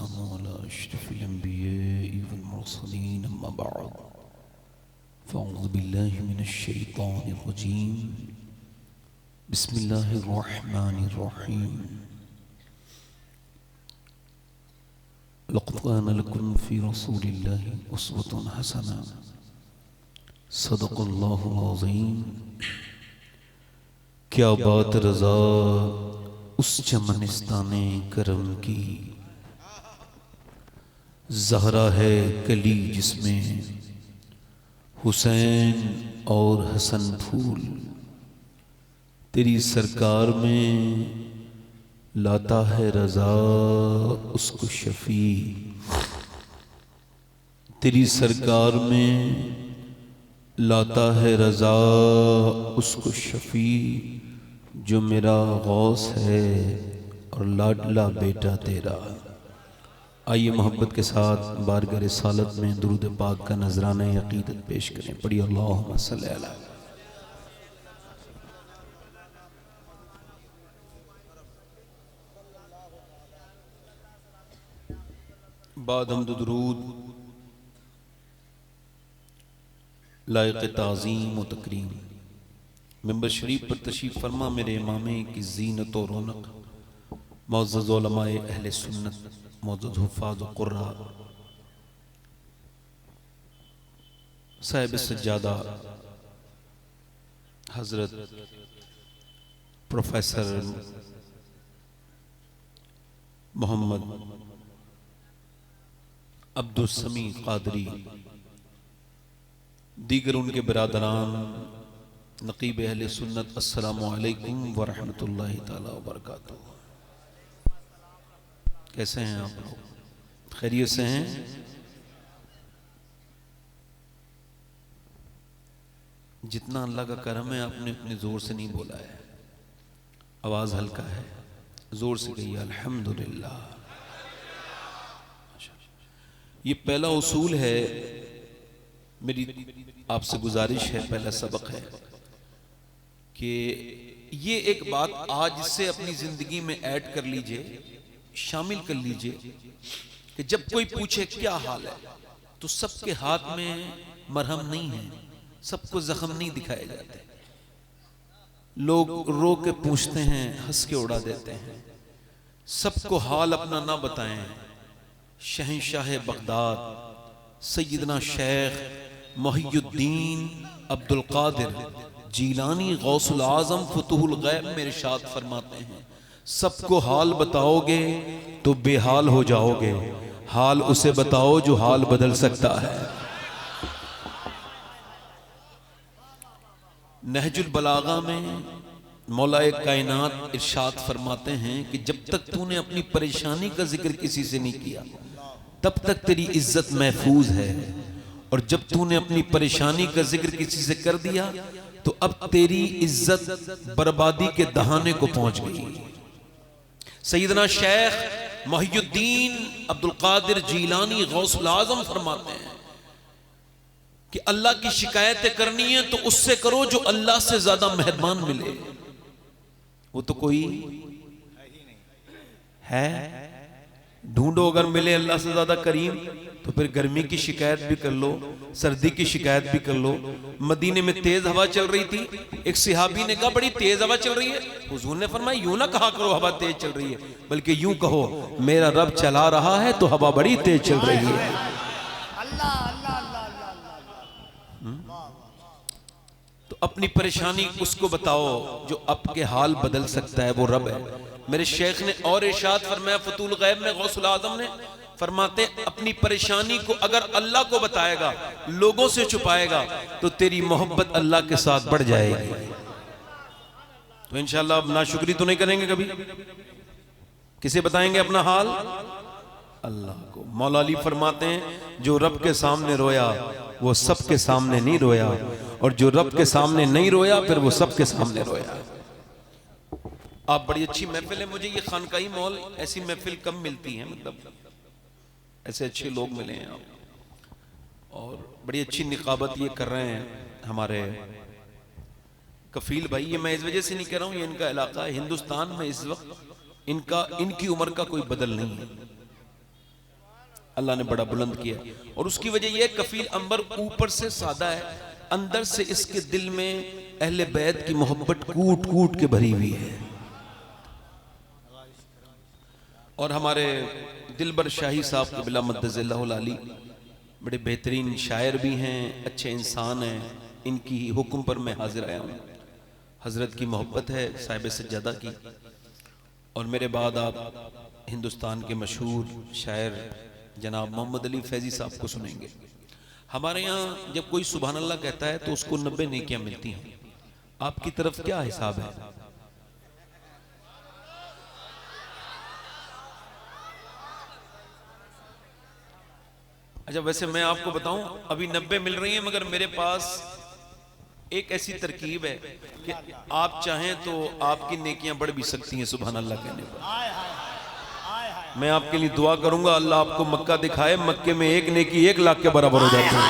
वस्सलामु अला अशरफिल अंबिया'i वल मुरसलीन अम्मा बअद फ़अऊज़ु बिल्लाहि मिनश शैतानिर रजीम बिस्मिल्लाहिर रहमानिर रहीम लक़द कान लकुम फ़ी रसूलिल्लाहि उस्वतुन हसना सदक़ल्लाहुल अज़ीम। क्या बात रज़ा उस चमनिस्ताने करम की, ज़हरा है कली जिसमें हुसैन और हसन फूल। तेरी सरकार में लाता है रज़ा उसको शफ़ी, तेरी सरकार में लाता है रज़ा उसको शफ़ी, जो मेरा गौस है और लाडला बेटा तेरा। आइए मोहब्बत के साथ बारगाह रिसालत में दुरूद पाक का नजराना अक़ीदत पेश करें। पढ़िए अल्लाहुम्मा सल्ली अला। बाद हम्द दुरूद लायक़ ताज़ीम व तकरीम मिंबर शरीफ पर तशरीफ़ फरमा मेरे इमामे की ज़ीनत और रौनक मुअज़्ज़ज़ उलमाए अहले सुन्नत मुअज़्ज़ज़ हुफ़्फ़ाज़ व क़ुर्रा साहिब सज्जादा हज़रत प्रोफेसर मोहम्मद अब्दुल समी क़ादरी, दीगर उनके बरादरान नक़ीब अहले सुन्नत, अस्सलामु अलैकुम व रहमतुल्लाहि ताला व बरकातुहू। कैसे हैं आप लोग? खैरियत से हैं? जितना अल्लाह का करम है आपने अपने जोर से नहीं बोला है, आवाज हल्का है, जोर से कहिए अल्हम्दुलिल्लाह। ये पहला उसूल है, मेरी आपसे गुजारिश है, पहला सबक है कि ये एक बात आज से अपनी जिंदगी में ऐड कर लीजिए, शामिल कर लीजिए कि जब कोई पूछे क्या हाल है तो सबके हाथ में मरहम नहीं है, सबको जख्म नहीं दिखाए जाते। लोग रो के पूछते हैं, हंस के उड़ा देते हैं। सबको हाल अपना ना बताएं। शहंशाह बगदाद सैयदना शेख मुहियुद्दीन अब्दुल कादिर जीलानी गौसुल आजम फुतहुल गैब में इरशाद फरमाते हैं, सबको हाल बताओगे तो बेहाल हो जाओगे, हाल उसे बताओ जो हाल बदल सकता है। नहजुल बलागा में मौलाए कायनात इरशाद फरमाते हैं कि जब तक तूने अपनी परेशानी का जिक्र किसी से नहीं किया तब तक तेरी इज्जत महफूज है, और जब तूने अपनी परेशानी का जिक्र किसी से कर दिया तो अब तेरी इज्जत बर्बादी के दहाने को पहुंच गई। सैयदना शेख मुहियुद्दीन अब्दुल कादिर जीलानी गौसुल आजम फरमाते हैं कि अल्लाह की शिकायतें करनी है तो उससे करो जो अल्लाह से ज्यादा मेहरबान मिले। वो तो कोई है? ढूंढो, अगर मिले अल्लाह से ज्यादा करीम तो फिर गर्मी की शिकायत भी कर लो, सर्दी की शिकायत भी कर लो। मदीने में तेज हवा चल रही थी, एक सहाबी ने कहा बड़ी तेज हवा चल रही है। हुजूर ने फरमाया यूं ना कहा करो हवा तेज चल रही है, बल्कि यूं कहो मेरा रब चला रहा है तो हवा बड़ी तेज चल रही है। तो अपनी परेशानी उसको बताओ जो आपके हाल बदल सकता है, वो रब है। मेरे शेख ने और इरशाद फरमाया फतूल गैब में गौसुल आजम ने फरमाते, अपनी परेशानी को अगर अल्लाह को बताएगा, लोगों से छुपाएगा तो तेरी मोहब्बत अल्लाह के साथ बढ़ जाएगी। तो इंशाअल्लाह अब नाशुक्री तो नहीं करेंगे कभी। किसे बताएंगे अपना हाल? अल्लाह को। मौला अली फरमाते हैं जो रब के सामने रोया वो सबके सामने नहीं रोया, और जो रब के सामने नहीं रोया फिर वो सबके सामने रोया। आप बड़ी अच्छी महफिल है, मुझे ये खानकाई मॉल ऐसी महफिल कम मिलती है, मतलब ऐसे अच्छे लोग मिले हैं आप, और बड़ी अच्छी निकाबत ये कर रहे हैं हमारे कफील भाई। ये मैं इस वजह से नहीं कह रहा हूँ, ये इनका इलाका है। हिंदुस्तान में इस वक्त इनकी उम्र का कोई बदल नहीं है। अल्लाह ने बड़ा बुलंद किया। और उसकी वजह यह कफील अंबर ऊपर से सादा है, अंदर से इसके दिल में अहले बैत की मोहब्बत कूट कूट के भरी हुई है। और हमारे दिलबर शाही साहब क़िबला मद्दज़िल्लाहुल आली बड़े बेहतरीन शायर भी हैं, अच्छे इंसान हैं। इनकी हुक्म पर मैं हाजिर आया हूँ। हज़रत की मोहब्बत है साहिब सज्जादा की। और मेरे बाद आप हिंदुस्तान के मशहूर शायर जनाब मोहम्मद अली फैज़ी साहब को सुनेंगे। हमारे यहाँ जब कोई सुभान अल्लाह कहता है तो उसको 90 नेकियां मिलती हैं। आपकी तरफ क्या हिसाब है? अच्छा, वैसे मैं आपको बताऊं, अभी 90 मिल रही हैं, मगर मेरे पास एक ऐसी तरकीब है कि आप चाहें तो आपकी नेकियां बढ़ भी सकती हैं सुभान अल्लाह कहने पर। मैं आपके लिए दुआ करूंगा, अल्लाह आपको मक्का दिखाए, मक्के में एक नेकी 1 लाख के बराबर हो जाती है।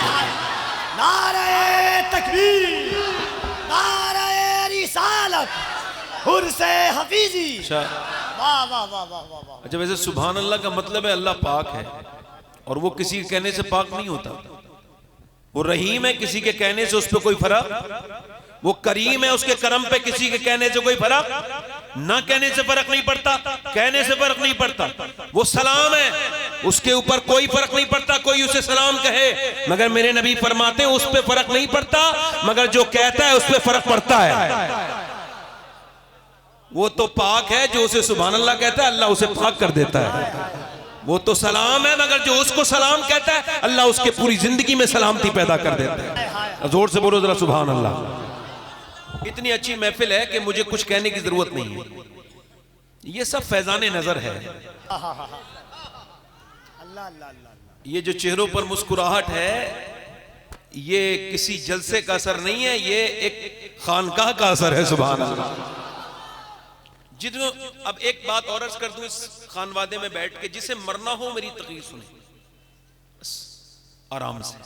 नारे तकबीर, नारे रिसालत, हुर्से हफीजी। अच्छा, वाह वाह वाह वाह वाह। अच्छा, वैसे सुभान अल्लाह का मतलब है अल्लाह पाक है, और वो किसी के कहने से पाक नहीं होता। वो रहीम है, किसी के कहने से उस पर कोई फर्क। वो करीम है, उसके करम पे किसी के कहने से कोई फर्क, ना कहने से फर्क नहीं पड़ता, कहने से फर्क नहीं पड़ता। वो सलाम है, उसके ऊपर कोई फर्क नहीं पड़ता, कोई उसे सलाम कहे, मगर मेरे नबी फरमाते हैं उस पर फर्क नहीं पड़ता, मगर जो कहता है उस पर फर्क पड़ता है। वो तो पाक है, जो उसे सुभान अल्लाह कहता है अल्लाह उसे पाक कर देता है। वो तो सलाम है, मगर जो उसको सलाम कहता है अल्लाह उसके पूरी जिंदगी में सलामती पैदा कर देता है। जोर से बोलो जरा सुभान अल्लाह। इतनी अच्छी महफिल है कि मुझे कुछ कहने की जरूरत नहीं है। ये सब फैजाने नजर है। ये जो चेहरों पर मुस्कुराहट है, ये किसी जलसे का असर नहीं है, ये एक खानकाह का असर है। सुभान अल्लाह। जितने अब एक बात और अर्ज कर दूं, इस खानवादे में बैठ के जिसे मरना हो मेरी तकरीर सुने बस आराम से।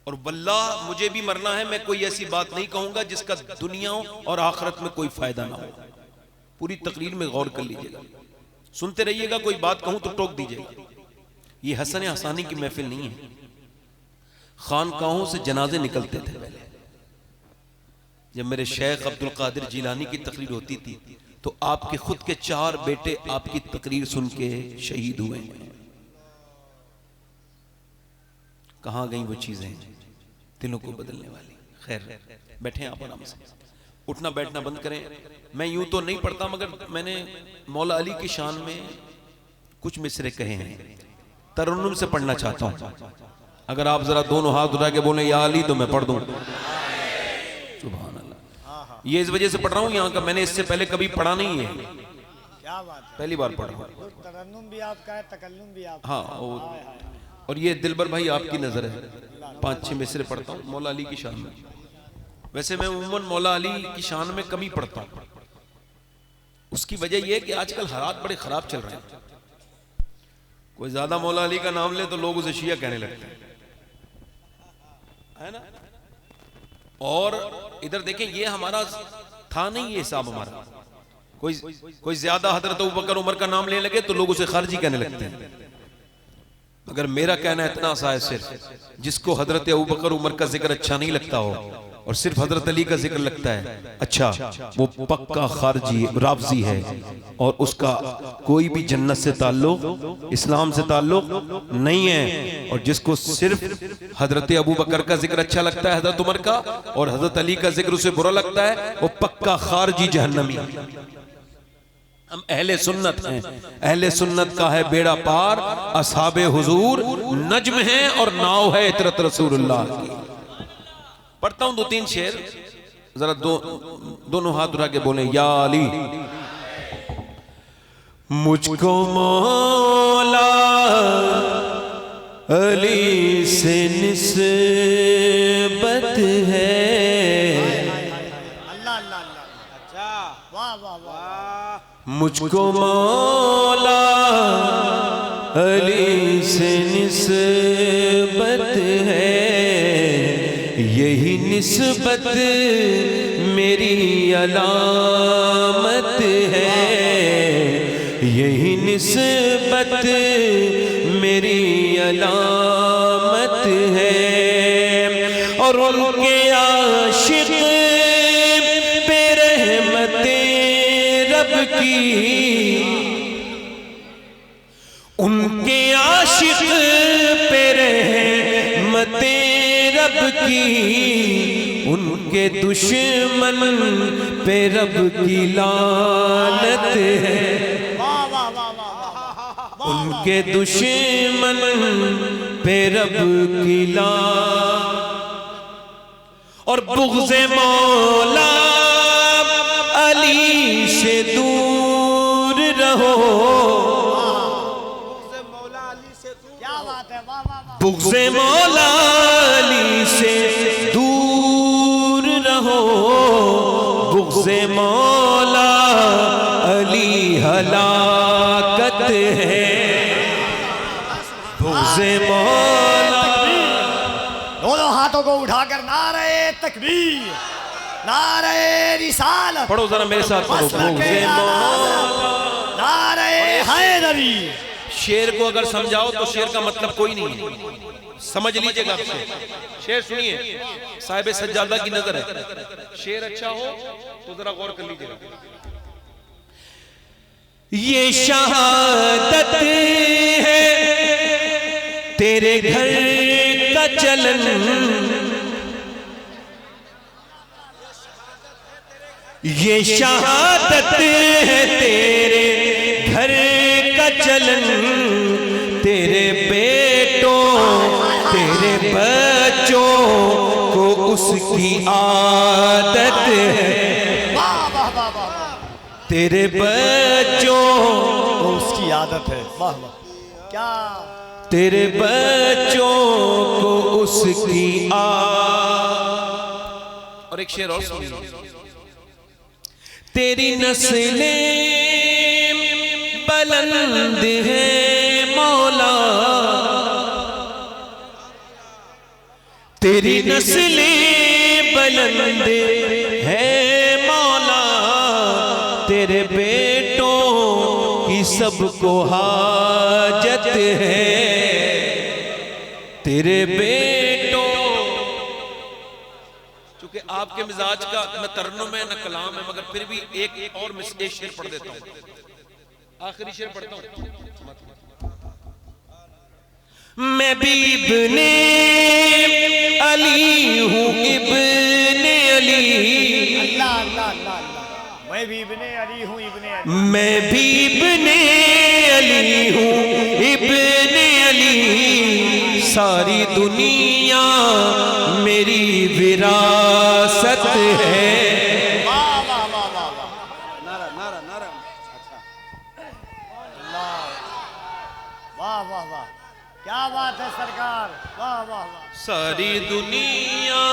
और वल्लाह मुझे भी मरना है, मैं कोई ऐसी बात नहीं कहूंगा जिसका दुनिया और आखिरत में कोई फायदा ना हो। पूरी तकरीर में गौर कर लीजिएगा, सुनते रहिएगा। कोई बात कहूं तो टोक दीजिएगा। ये हसन हसानी की महफिल नहीं है। खानकाहों से जनाजे निकलते थे पहले। जब मेरे शेख अब्दुल कादिर जिलानी की तकरीर होती थी तो आपके खुद के 4 बेटे आपकी तकरीर सुन के शहीद हुए हैं। कहां गई वो चीजें दिलों को बदलने वाली? खैर, बैठे आप आराम से, उठना बैठना बंद करें। मैं यूं तो नहीं पढ़ता, मगर मैंने मौला अली की शान में कुछ मिसरे कहे हैं, तरन्नुम से पढ़ना चाहता हूं। अगर आप जरा दोनों हाथ उठा के बोले या अली तो मैं पढ़ दूं। सुभान अल्लाह। ये इस वजह से पढ़ रहा हूं, यहाँ का मैंने इससे पहले कभी पढ़ा नहीं है। क्या बात है, पहली बार पढ़ रहा हूं। तरन्नुम भी आपका है, तकल्लुम भी आपका। हाँ, और ये दिलबर भाई आपकी नजर है। 5-6 मिसरे पढ़ता हूँ मौला अली की शान में। वैसे मैं उम्मन मौला अली की शान में कम ही पढ़ता हूँ। उसकी वजह यह है कि आजकल हालात बड़े खराब चल रहे हैं। कोई ज्यादा मौला अली का नाम ले तो लोग उसे शिया कहने लगते हैं, है ना। और इधर देखें, ये हमारा था नहीं ये हिसाब हमारा। कोई ज्यादा हजरत अबू बकर उमर का नाम लेने लगे तो लोग उसे खारजी कहने लगते हैं। मगर मेरा कहना इतना सा है, सिर्फ जिसको हजरत अबू बकर उमर का जिक्र अच्छा नहीं लगता हो और सिर्फ हजरत अली का जिक्र लगता है, अच्छा, वो पक्का खारजी राफजी है और उसका कोई भी जन्नत से ताल्लुक, इस्लाम से ताल्लुक नहीं है। और जिसको सिर्फ हजरत अबू बकर का जिक्र अच्छा लगता है, हजरत उमर का, और हजरत अली का जिक्र उसे बुरा लगता है, वो पक्का खारजी जहन्नमी। हम अहले सुन्नत हैं, अहले सुन्नत का है बेड़ा पार, असहाबे हुजूर नज्म है और नाव है इतरत रसूलुल्लाह की। पढ़ता हूं 2-3 शेर, जरा दोनों हाथ उठा के बोले या अली। मुझको मौला अली से निस्बत है, अल्लाह अल्लाह अल्लाह। अच्छा, वाह वाह वाह। मुझको मौला अली से निस्बत है, यही निस्बत मेरी अलामत है, यही निस्बत मेरी अलामत है। और उनके आशिक पे रहमते रब की, उनके आशिक पे रहमते रब की, उनके दुश्मन पे रब की लानत है। उनके दुश्मन पे रब की लानत। और बुग़्ज़े मौला अली से दूर रहो, बुग़्ज़े मौला अली से दूर रहो, बुग़्ज़े मौला अली हलाकत है। बुग़्ज़े मौला। दोनों हाथों को उठाकर नारे तकबीर, नारे रिसालत, पढ़ो जरा मेरे साथ पढ़ो। बुग़्ज़े मौला, नारे हैदरी। शेर को अगर समझाओ तो शेर का मतलब कोई नहीं है, समझ लीजिएगा। शेर सुनिए, साहिब सज्जादा की नजर है। शेर अच्छा हो तो जरा गौर कर लीजिएगा। ये शहादत है तेरे घर का चलन, ये शहादत है तेरे घर का चलन, तेरे बेटों तेरे बच्चों को उसकी आदत है। तेरे बच्चों को उसकी आदत है। वाह वाह, क्या तेरे बच्चों को उसकी आदत। और एक शेर और सुनिए। तेरी नस्लें बुलंद है मौला, तेरी नस्लें बुलंद है मौला, तेरे बेटों की सबको हाजत है। तेरे बेटों, चूंकि आपके मिजाज का न तरन्नुम है न कलाम है, मगर फिर भी एक और एक शेर पढ़ देता हूं, आखिरी शेर पढ़ता हूं। मैं भी इब्ने अली हूँ, इब्ने अली। अल्लाह अल्लाह अल्लाह। मैं भी इब्ने अली हूँ, इब्ने अली। मैं भी इब्ने अली हूँ, इब्ने अली। सारी दुनिया मेरी विरासत है। वाह वाह वाह वाह वाह, नारा नारा नारा। अल्लाह, वाह वाह वाह, क्या बात है सरकार। वाह वाह वाह। सारी दुनिया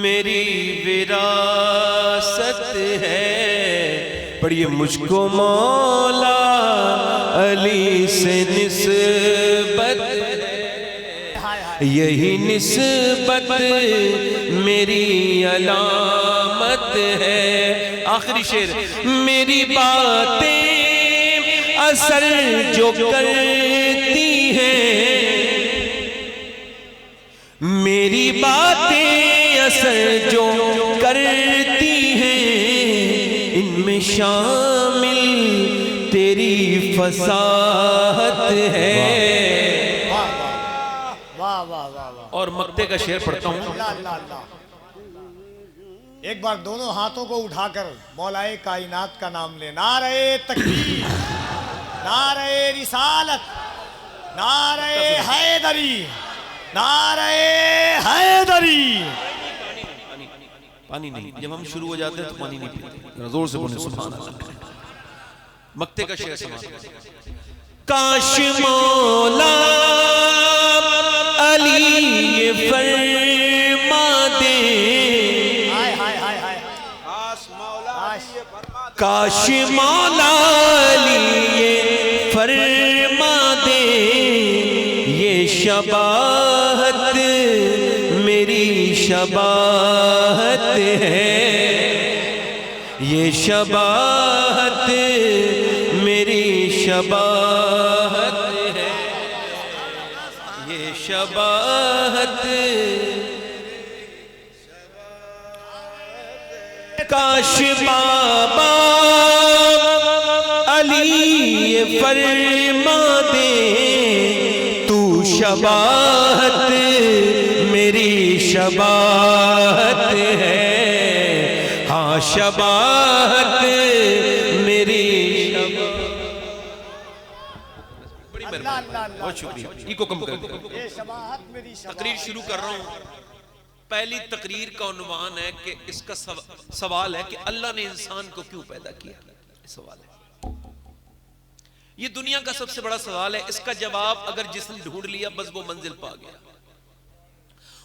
मेरी विरासत है। पढ़िए, मुझको मौला अली से निस्बत, यही निस्बत मेरी अलामत है। आखिरी शेर। मेरी बातें असर जो करती हैं, मेरी बातें असर जो करती हैं, इनमें शामिल तेरी फसाहत है। वाह वाह वाह वाह। और मक्ते का शेर पढ़ता हूँ। अल्लाह अल्लाह अल्लाह। एक बार दोनों हाथों को उठाकर मौलाए कायनात का नाम ले। नारे तकबीर, नारे रिसालत, नारे हैदरी, नारे हैदरी। पानी नहीं, जब हम शुरू हो जाते हैं तो पानी नहीं पीते। जोर से बोले सुभान अल्लाह। मक्ते का शेर समाप्त। काश मौला अली ये फरमा दे, हाय हाय हाय हाय। काश मौला अली ये फरमा दे, ये शबाहत मेरी शबाहत है, ये शबाहत मेरी शबाहत है, ये शबाहत। काश बाबा अली फरमा दे तू शबाहत मेरी शबाहत है, हाँ शबाहत मेरी शबाहत। बहुत शुक्रिया, इको कम कर दो। ये शबाहत मेरी शबाहत। तकरीर शुरू कर रहा हूँ। पहली तकरीर का उन्वान है कि इसका सवाल है कि अल्लाह ने इंसान को क्यों पैदा किया। सवाल है, ये दुनिया का सबसे बड़ा सवाल है। इसका जवाब अगर जिसने ढूंढ लिया बस वो मंजिल पा गया,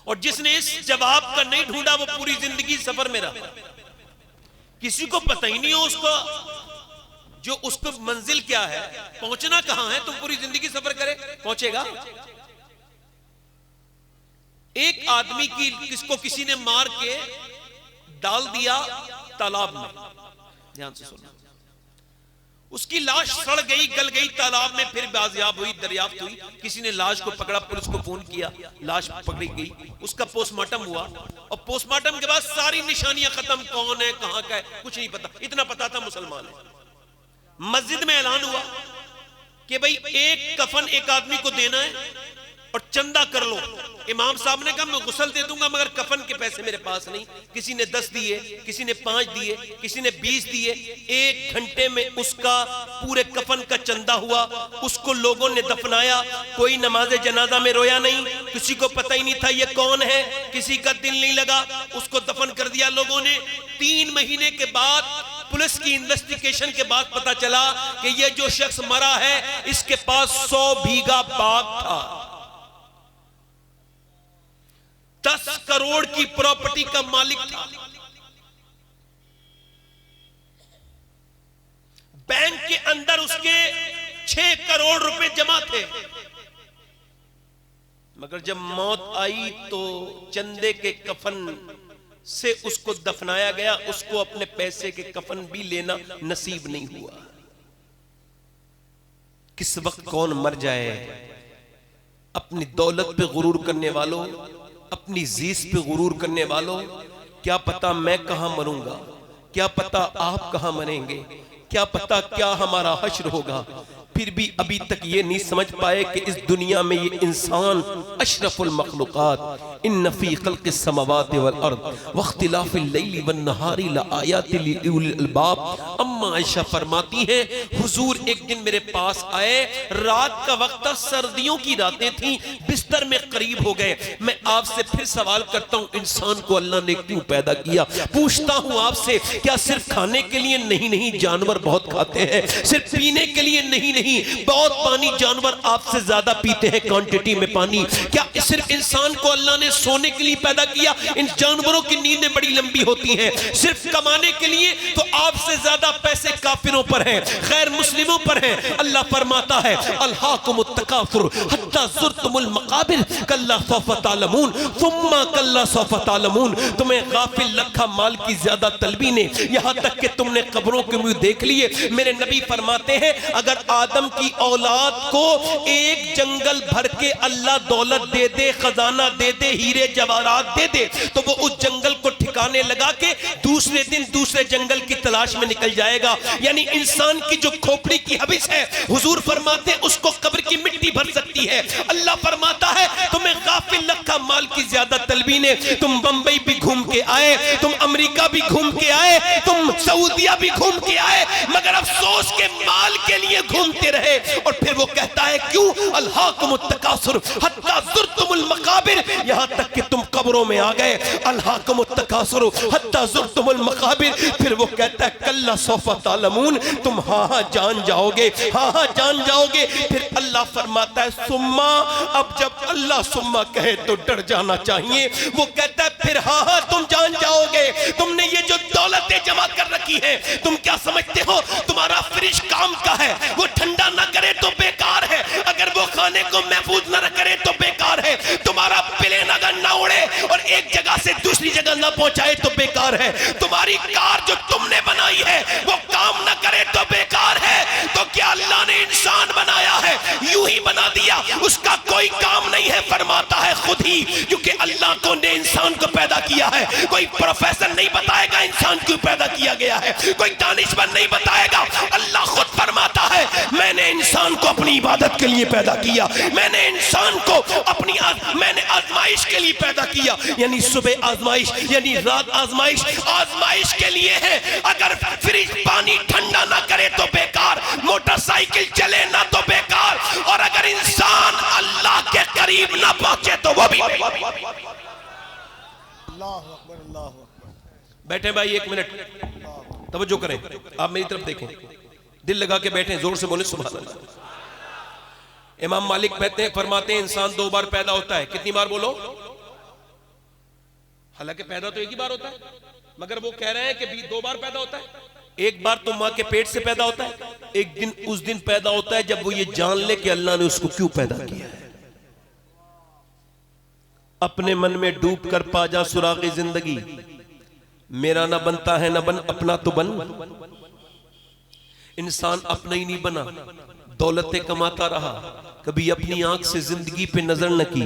और जिसने इस जवाब का नहीं ढूंढा वो पूरी जिंदगी सफर में रहा। किसी को पता ही नहीं हो उसको जो उसको मंजिल क्या है, पहुंचना कहां है, तो पूरी जिंदगी सफर करे पहुंचेगा। एक आदमी की किसको किसी ने मार के डाल दिया तालाब में, ध्यान से सुनो, उसकी लाश सड़ गई, गल गई तालाब में, फिर बाजियाब हुई, दरियाफ्त हुई। किसी ने लाश को पकड़ा, पुलिस को फोन किया, लाश पकड़ी गई, उसका पोस्टमार्टम हुआ, और पोस्टमार्टम के बाद सारी निशानियां खत्म, कौन है कहां का है कुछ नहीं पता। इतना पता था मुसलमान है। मस्जिद में ऐलान हुआ कि भाई एक कफन एक आदमी को देना है और चंदा कर लो। इमाम साहब ने कहा मैं गुस्ल दे दूंगा मगर कफन के पैसे मेरे पास नहीं। किसी ने 10 दिए, किसी ने 5 दिए, किसी ने 20 दिए। 1 घंटे में उसका पूरे कफन का चंदा हुआ। उसको लोगों ने दफनाया। कोई नमाज जनाजा में रोया नहीं, किसी को पता ही नहीं था ये कौन है, किसी का दिल नहीं लगा, उसको दफन कर दिया लोगों ने। 3 महीने के बाद पुलिस की इन्वेस्टिगेशन के बाद पता चला कि ये जो शख्स मरा है इसके पास 100 बीघा बाग था, 10 करोड़ की प्रॉपर्टी का मालिक था। बैंक के अंदर उसके 6 करोड़ रुपए जमा थे, मगर जब मौत आई तो चंदे के कफन से उसको दफनाया गया। उसको अपने पैसे के कफन भी लेना नसीब नहीं हुआ। किस वक्त कौन मर जाए। अपनी दौलत पे गुरूर करने वालों, अपनी जीस पे गुरूर करने वालों, क्या पता मैं कहां मरूंगा, क्या पता आप कहां मरेंगे, क्या पता क्या हमारा हश्र होगा। फिर भी अभी तक ये नहीं समझ पाए कि इस दुनिया में ये इंसान अशरफुल मखलूकात, इन्न फी खल्क़िस समावाति वल अर्द वख्तिलाफिल लैली वन नहारी लआयातिल लिउलिल अलबाब। अम्मा आयशा फरमाती है हुजूर एक दिन मेरे पास आए, रात का वक्त था, सर्दियों की रातें थी, बिस्तर में करीब हो गए। मैं आपसे फिर सवाल करता हूं, इंसान को अल्लाह ने क्यों पैदा किया? पूछता हूं आपसे, क्या सिर्फ खाने के लिए? नहीं नहीं, जानवर बहुत खाते हैं। सिर्फ पीने के लिए? नहीं नहीं, बहुत पानी जानवर आपसे ज्यादा पीते हैं क्वांटिटी में पानी। क्या सिर्फ इंसान को अल्लाह ने सोने के लिए पैदा किया? इन जानवरों की नींदें बड़ी लंबी होती हैं। सिर्फ कमाने के लिए? तो आपसे ज्यादा पैसे काफिरों पर हैं, गैर मुस्लिमों पर हैं। अल्लाह फरमाता है अल्हाकुमुत तकासुर हत्ता ज़ुरतुमुल मकाबिर कल्ला सौफ़ा तालमून सुम्मा कल्ला सौफ़ा तालमून। तुम्हें गाफिल रखा माल की ज्यादा तलबी ने, यहां तक कि तुमने कब्रों के मुंह देख लिए। मेरे नबी फरमाते हैं अगर आदम की औलाद को एक जंगल भर के अल्लाह दौलत दे दे, खजाना दे दे, हीरे जवाहरात दे दे, तो वो उस जंगल को ठिकाने लगा के दूसरे दिन दूसरे जंगल की तलाश में निकल जाएगा। यानी इंसान की जो खोपड़ी की हबिस है, हुजूर फरमाते उसको कब्र की मिट्टी भर सकती है। अल्लाह फरमाता है तुम्हें गाफिल रखा माल की ज्यादा तलबी ने। तुम बंबई भी घूम के आए, तुम अमेरिका भी घूम के आए, तुम सऊदिया भी घूम के आए, मगर अफसोस के माल के लिए घूमते रहे। और फिर वो कहता है क्यों? अल्हाकुमुत तकासुर हत्ता ज़ुरतुमुल मकाबिर, यहां तक कि तुम कब्रों में आ गए। अल्हाकुमुत तकासुर हत्ता ज़ुरतुमुल मकाबिर। फिर वो कहता है कल्ला सौफ़ा तालमून, तुम हाँ जान जाओगे, हाँ जान जाओगे। फिर अल्लाह फरमाता है सुम्मा। अब जब अल्लाह सुम्मा कहे तो डर जाना चाहिए। वो कहता है फिर हाँ तुम जान जाओगे। तुमने ये जो दौलतें जमा कर रखी है, तुम क्या समझते हो तुम्हारा फ्रिज काम का है? वो ठंडा ना करे तो बेकार है, अगर वो खाने को महफूज ना करे तो बेकार है। तुम्हारा प्लेन अगर ना उड़े और एक जगह से दूसरी जगह ना पहुंचाए तो बेकार है। तुम्हारी कार जो तुमने बनाई है वो काम ना करे तो बेकार है। तो क्या अल्लाह अल्लाह ने इंसान बनाया है यूं ही बना दिया, उसका कोई काम नहीं है, फरमाता है खुद ही, क्योंकि अल्लाह को ने इंसान को पैदा किया है। कोई प्रोफेसर नहीं बताएगा इंसान क्यों पैदा किया गया है, कोई दानिशमंद नहीं बताएगा। अल्लाह खुद फरमाता है मैंने इंसान को अपनी इबादत के लिए पैदा किया, मैंने इंसान को मैंने आजमाइश के लिए पैदा किया। यानी सुबह आजमाइश, यानी रात आजमाइश, आजमाइश के लिए है। अगर फ्रिज पानी ठंडा ना करे तो बेकार, मोटरसाइकिल चले ना तो बेकार, और अगर इंसान अल्लाह के करीब ना पहुंचे तो वो भी। अल्लाह अकबर, अल्लाह अकबर। बैठे भाई, एक मिनट तवज्जो करें, आप मेरी तरफ देखें, दिल लगा के बैठे, जोर से बोले सुभान अल्लाह। इमाम मालिक कहते हैं, फरमाते हैं इंसान 2 बार पैदा होता है। कितनी बार बोलो? हालांकि पैदा तो एक ही बार होता है, मगर वो कह रहे हैं कि 2 बार पैदा होता है। एक बार तो मां के पेट से पैदा होता है, एक दिन उस दिन पैदा होता है जब वो ये जान ले कि अल्लाह ने उसको क्यों पैदा किया है। अपने मन में डूब कर पा जा सुराग़े जिंदगी, मेरा ना बनता है ना बन, अपना तो बन। इंसान अपना ही नहीं बना, दौलतें कमाता रहा, कभी अपनी आंख से जिंदगी पे नजर न की।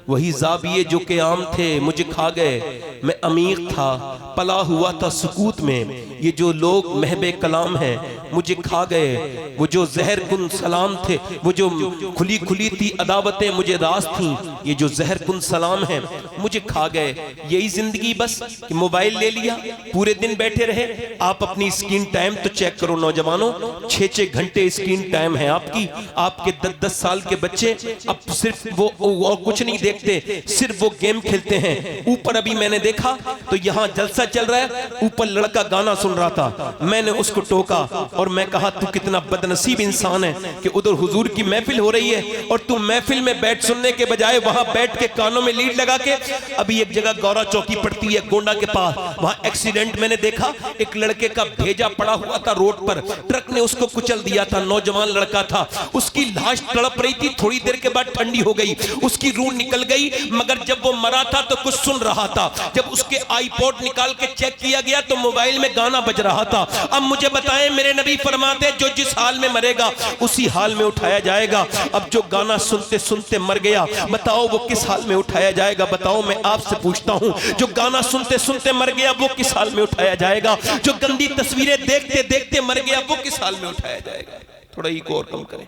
वही ज़ाबिये जो के आम थे मुझे खा गए, मैं अमीर था पला हुआ था सुकूत में। ये जो लोग महबे कलाम हैं मुझे खा गए, वो जो जहर कुन सलाम थे, वो जो खुली खुली थी अदावतें मुझे रास थी, ये जो जहर कुन सलाम हैं मुझे खा गए। यही जिंदगी बस कि मोबाइल ले लिया, पूरे दिन बैठे रहे। आप अपनी स्क्रीन टाइम तो चेक करो नौजवानों, 6-6 घंटे स्क्रीन टाइम है आपकी। आपके 10-10 साल के बच्चे अब सिर्फ वो और कुछ नहीं देखते, सिर्फ वो गेम खेलते हैं। ऊपर अभी मैंने देखा तो यहाँ जलसा चल रहा है, ऊपर लड़का गाना सुन रहा था, मैंने उसको टोका और मैं कहा तू कितना बदनसीब इंसान है कि उधर हुजूर की महफिल हो रही है और तू महफिल में बैठ सुनने के बजाय वहां बैठ के कानों में लीड लगा के। अभी एक जगह गौरा चौकी पड़ती है गोंडा के पास, वहां एक्सीडेंट मैंने देखा, एक लड़के का भेजा पड़ा हुआ था रोड पर, ट्रक ने उसको कुचल दिया था, नौजवान लड़का था, उसकी लाश तड़प रही थी। थोड़ी देर के बाद ठंडी हो गई, उसकी रूह निकल गई, मगर जब वो मरा था तो कुछ सुन रहा था। जब उसके आईपॉड निकाल के चेक किया गया तो मोबाइल में गाना बज रहा था। अब मुझे बताएं, मेरे नबी फरमाते जो जिस हाल में मरेगा उसी हाल में उठाया जाएगा। अब जो गाना सुनते सुनते मर गया, बताओ वो किस हाल में उठाया जाएगा? बताओ, मैं आपसे पूछता हूं, जो गाना सुनते सुनते मर गया वो किस हाल में उठाया जाएगा? जो गंदी तस्वीरें देखते देखते मर गया वो किस हाल में उठाया जाएगा? थोड़ा ही को और कम करें,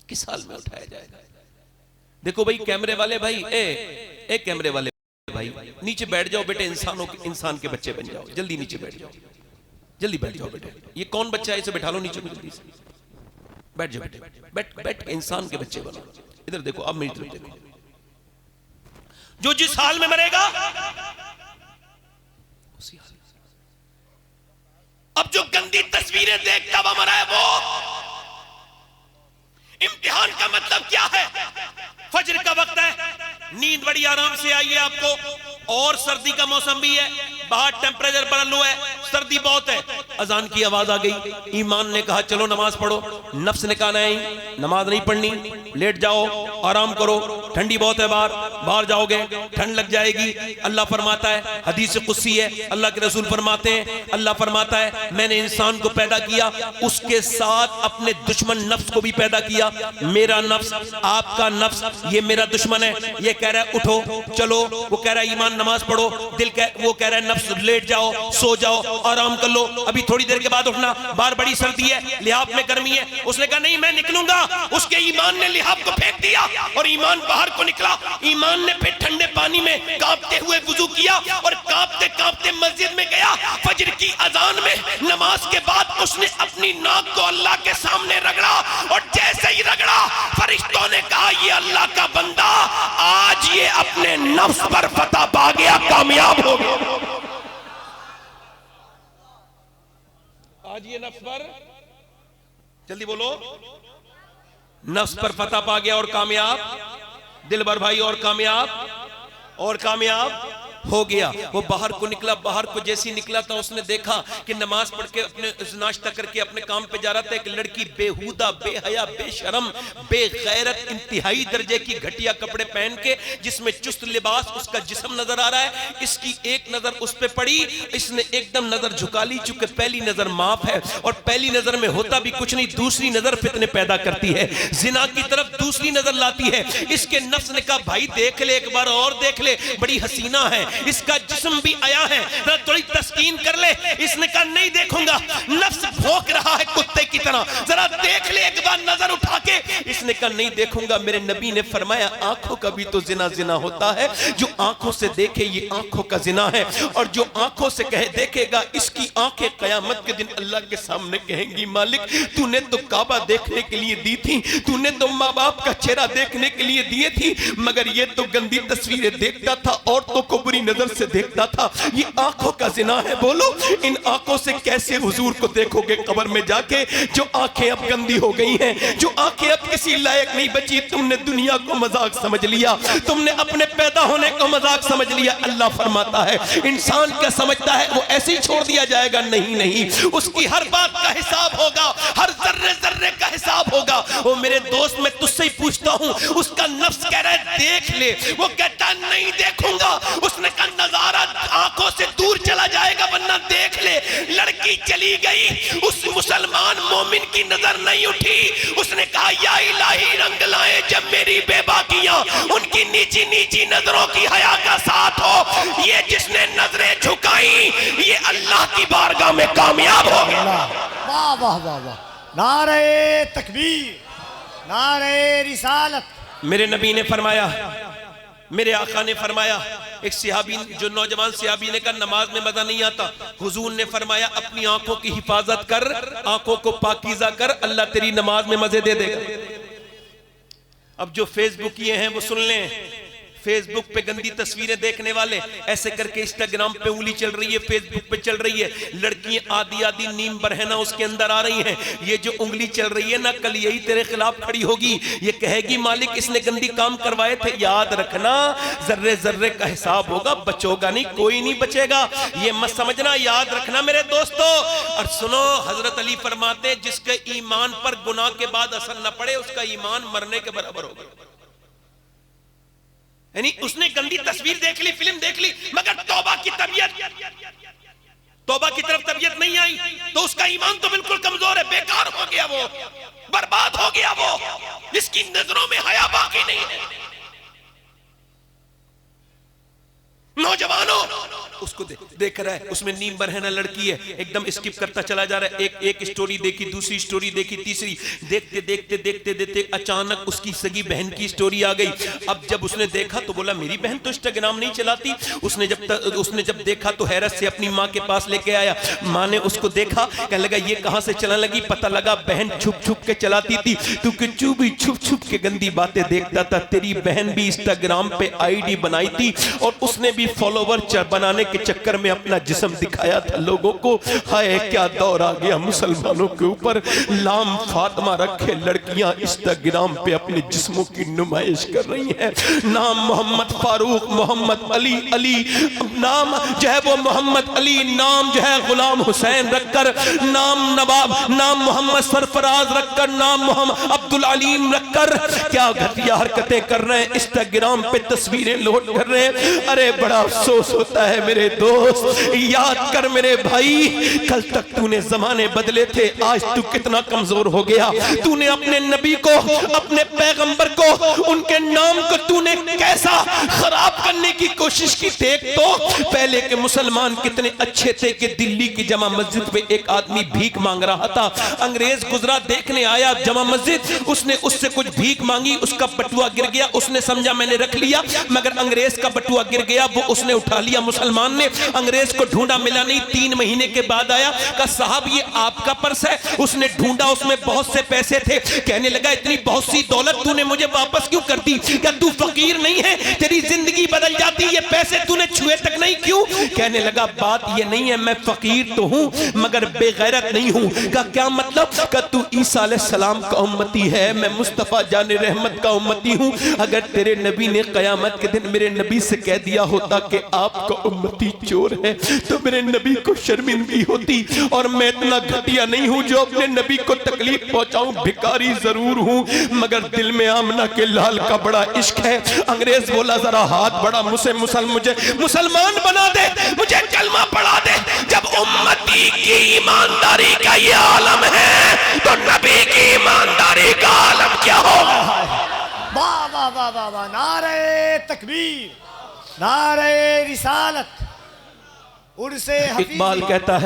किस हाल में उठाया जाएगा? देखो भाई कैमरे वाले भाई, ए कैमरे वाले भाई, नीचे बैठ जाओ बेटे, इंसान के बच्चे बन जाओ, जल्दी नीचे बैठ जाओ, जल्दी बैठ जाओ बेटे। ये कौन बच्चा है, इसे बैठा लो नीचे, जल्दी से बैठ जाओ बेटे, बैठ इंसान के बच्चे बनो। इधर देखो, अब मेरी तरफ देखो, जो जिस हाल में मरेगा उसी हाल में। अब जो गंदी तस्वीरें देखता हुआ मरा है वो इम्तिहान का मतलब क्या है? फजर का वक्त है, नींद बड़ी आराम से आई है आपको, और सर्दी का मौसम भी है, बाहर टेम्परेचर बड़ा लो है, सर्दी बहुत है, अजान की आवाज आ गई, ईमान ने कहा चलो नमाज पढ़ो, नफ्स ने कहा नहीं नमाज नहीं पढ़नी, लेट जाओ आराम करो, ठंडी बहुत है बाहर जाओगे ठंड लग जाएगी। अल्लाह फरमाता है, हदीस कुदसी है, अल्लाह के रसूल फरमाते हैं, अल्लाह फरमाता है मैंने इंसान को पैदा किया, उसके साथ अपने दुश्मन नफ्स को भी पैदा किया। मेरा नफ्स, आपका नफ्स, ये मेरा दुश्मन है, ये कह रहा है उठो चलो, वो कह रहा है ईमान नमाज पढ़ो, वो कह रहा है नफ्स लेट जाओ सो जाओ आराम कर लो, अभी थोड़ी देर के बाद उठना, बाहर बड़ी सर्दी है, लिहाफ में गर्मी है। उसने कहा नहीं मैं निकलूंगा, उसके ईमान ने लिहाफ को फेंक दिया और ईमान बाहर को निकला। ईमान ने फिर ठंडे पानी में कांपते हुए वुजू किया और कांपते कांपते मस्जिद में गया। फजर की अजान में नमाज के बाद उसने अपनी नाक को अल्लाह के सामने रगड़ा और जैसे ही रगड़ा फरिश्तों ने कहा ये अल्लाह का बंदा आज ये अपने नफ्स पर फतह पा गया, कामयाब हो गया। आज ये नफ्स पर, जल्दी बोलो, नफ्स पर फतह पा गया और कामयाब। दिल भर भाई और कामयाब और कामयाब। हो गया। वो बाहर को निकला, बाहर को जैसी निकला था उसने देखा कि नमाज पढ़ के अपने नाश्ता करके अपने काम पे जा रहा था, एक लड़की बेहुदा, बेहया, बेशरम, बेगैरत, इंतहाई दर्जे की घटिया कपड़े पहन के, जिसमें चुस्त लिबास, उसका जिस्म नजर आ रहा है। इसकी एक नजर उस पे पड़ी, इसने एकदम नजर झुका ली, चूंकि पहली नजर माफ है और पहली नजर में होता भी कुछ नहीं, दूसरी नजर फितने पैदा करती है, जिना की तरफ दूसरी नजर लाती है। इसके नफ्स ने कहा भाई देख ले, एक बार और देख ले, बड़ी हसीना है, इसका जिस्म भी आया है, थोड़ी तस्कीन कर ले। इसने कहा नहीं देखूंगा, नफ्स भौंक रहा है कुत्ते की तरह, जरा देख ले एक बार नजर उठा के। इसने कहा नहीं देखूंगा। मेरे नबी ने फरमाया आंखों का भी तो जिना जिना होता है, जो आंखों से देखे ये आंखों का जिना है, और जो आंखों से कहे देखेगा, इसकी आंखें कयामत के दिन अल्लाह के सामने कहेंगी मालिक तूने तो काबा देखने के लिए दी थी, तूने तो माँ बाप का चेहरा देखने के लिए दिए थी, मगर ये तो गंदी तस्वीरें देखता था, औरतों को बुरी नजर से देखता था, ये आंखों का जिना है। बोलो इन आंखों से कैसे हुजूर को देखोगे कब्र में जाके, जो आंखें अब गंदी हो गई हैं, जो आंखें अब किसी लायक नहीं बची। तुमने दुनिया को मजाक समझ लिया, तुमने अपने पैदा होने को मजाक समझ लिया। अल्लाह फरमाता है इंसान क्या समझता है वो ऐसे ही छोड़ दिया जाएगा? नहीं नहीं, उसकी हर बात का हिसाब होगा, हर जर्रे जर्रे का हिसाब होगा। वो मेरे दोस्त मैं तुझसे ही पूछता हूँ, उसका नफ्स कह रहा है देख ले, वो कहता नहीं देखूंगा। उसने कहा नजारा आंखों से दूर चला जाएगा वरना देख ले। लड़की चली गई, उस मुसलमान मोमिन की नजर नहीं उठी। उसने कहा या इलाही रंग लाए जब मेरी बेबाकियां उनकी नीची नीची नजरों की हया का साथ हो। ये जिसने नजरें झुकाई ये अल्लाह की बारगाह में कामयाब हो गया। वाह वाह वाह वाह, नारे तकबीर, नारे रिसालत। मेरे नबी ने फरमाया, मेरे आका ने फरमाया, एक सिहाबी जो नौजवान सिहाबी ने कहा नमाज में मजा नहीं आता, हुजूर ने फरमाया अपनी आंखों की हिफाजत कर, आंखों को पाकीज़ा कर, अल्लाह तेरी नमाज में मजे दे देगा। अब जो फेसबुक ये हैं वो सुन लें, फेसबुक पे गंदी तस्वीरें देखने वाले ऐसे करके इंस्टाग्राम पे उंगली चल रही है, फेसबुक पे चल रही है, लड़कियां आधी आधी नीम बरहना उसके अंदर आ रही हैं। ये जो उंगली चल रही है ना, कल यही तेरे खिलाफ खड़ी होगी, ये कहेगी मालिक इसने गंदी काम करवाए थे। याद रखना जर्रे जर्रे का हिसाब होगा, बचोगा नहीं, कोई नहीं बचेगा, ये मत समझना, याद रखना मेरे दोस्तों। और सुनो, हजरत अली फरमाते जिसके ईमान पर गुनाह के बाद असर न पड़े उसका ईमान मरने के बराबर होगा। यानी उसने गंदी तस्वीर देख ली, फिल्म देख ली, मगर तौबा की तरफ तबीयत नहीं आई तो उसका ईमान तो बिल्कुल कमजोर है, बेकार हो गया, वो बर्बाद हो गया, वो जिसकी नजरों में हया बाकी नहीं है। नौजवानों उसको देख रहा है, उसमें नीम बरहना लड़की है, एकदम स्किप करता चला जा रहा है। एक स्टोरी देखी, दूसरी स्टोरी देखी, तीसरी, देखते देखते देखते देखते अचानक उसकी सगी बहन की स्टोरी आ गई। अब जब उसने देखा तो बोला मेरी बहन तो इंस्टाग्राम नहीं चलाती। उसने जब देखा तो हैरत से अपनी माँ के पास लेके आया। माँ ने उसको देखा, कहने लगा ये कहां से चलने लगी? पता लगा बहन छुप छुप के चलाती थी, तू किच्चू भी छुप छुप के गंदी बातें देखता था। तेरी बहन भी इंस्टाग्राम पे आईडी बनाई थी और उसने भी फॉलोवर बनाने के चक्कर में अपना जिस्म दिखाया था लोगों को। हाय क्या दौर आ गया मुसलमानों के ऊपर, लाम फातिमा रखे लड़कियां इंस्टाग्राम पे अपने जिस्मों की नुमाइश कर रही हैं। नाम मोहम्मद फारूक, मोहम्मद अली, अली नाम जो है वो मोहम्मद अली, नाम जो है गुलाम हुसैन रखकर, नाम नवाब, नाम मोहम्मद सरफराज रखकर, नाम मोहम्मद अब्दुल अलीम रखकर क्या घटिया हरकतें कर रहे हैं, इंस्टाग्राम पे तस्वीरें लोड कर रहे हैं। अरे बड़ा अफसोस होता है मेरे दोस्त, याद कर मेरे भाई, कल तक तूने जमाने बदले थे, आज तू कितना कमजोर हो गया। तूने अपने नबी को, अपने पैगंबर को, उनके नाम को तूने कैसा खराब करने की कोशिश की। देख तो पहले के मुसलमान कितने अच्छे थे कि दिल्ली की जमा मस्जिद पे एक आदमी भीख मांग रहा था, अंग्रेज गुजरा, देखने आया जमा मस्जिद, उसने उससे कुछ भीख मांगी, उसका बटुआ गिर गया, उसने समझा मैंने रख लिया, मगर अंग्रेज का बटुआ गिर गया, वो उसने उठा लिया। मुसलमान ने अंग्रेज को ढूंढा, मिला नहीं, 3 महीने के बाद आया, कहा साहब ये आपका पर्स है। उसने ढूंढा, उसमें बहुत से पैसे थे। कहने लगा इतनी बहुत सी दौलत तूने मुझे वापस क्यों कर दी? क्या तू फकीर नहीं है? तेरी जिंदगी बदल जाती, ये पैसे तूने छुए तक नहीं क्यों? कहने लगा बात ये नहीं है, मैं फकीर तो हूं मगर मगर बेगैरत नहीं हूँ। का क्या मतलब? का तू ईसा अलैहिस्सलाम का उम्मती है, मैं मुस्तफ़ा जाने रहमत का उम्मती हूँ। अगर तेरे नबी ने क़यामत के दिन मेरे नबी से कह दिया होता कि आपका उम्मती चोर है, तो मेरे नबी को शर्मिंदगी होती। और मैं इतना घटिया नहीं हूँ जो अपने नबी को तकलीफ पहुंचाऊं। भिखारी जरूर हूँ मगर दिल में आमना के लाल का बड़ा इश्क है। अंग्रेज बोला जरा हाथ बढ़ा, मुझे मुसलमान बना दे, मुझे कलमा पढ़ा दे। जब उम्मती की ईमानदारी का ये आलम है तो नबी की ईमानदारी का आलम क्या होगा? वाह वाह वाह वाह वाह, नारे तकबीर, नारे रिसालत। उनसे इकबाल कहता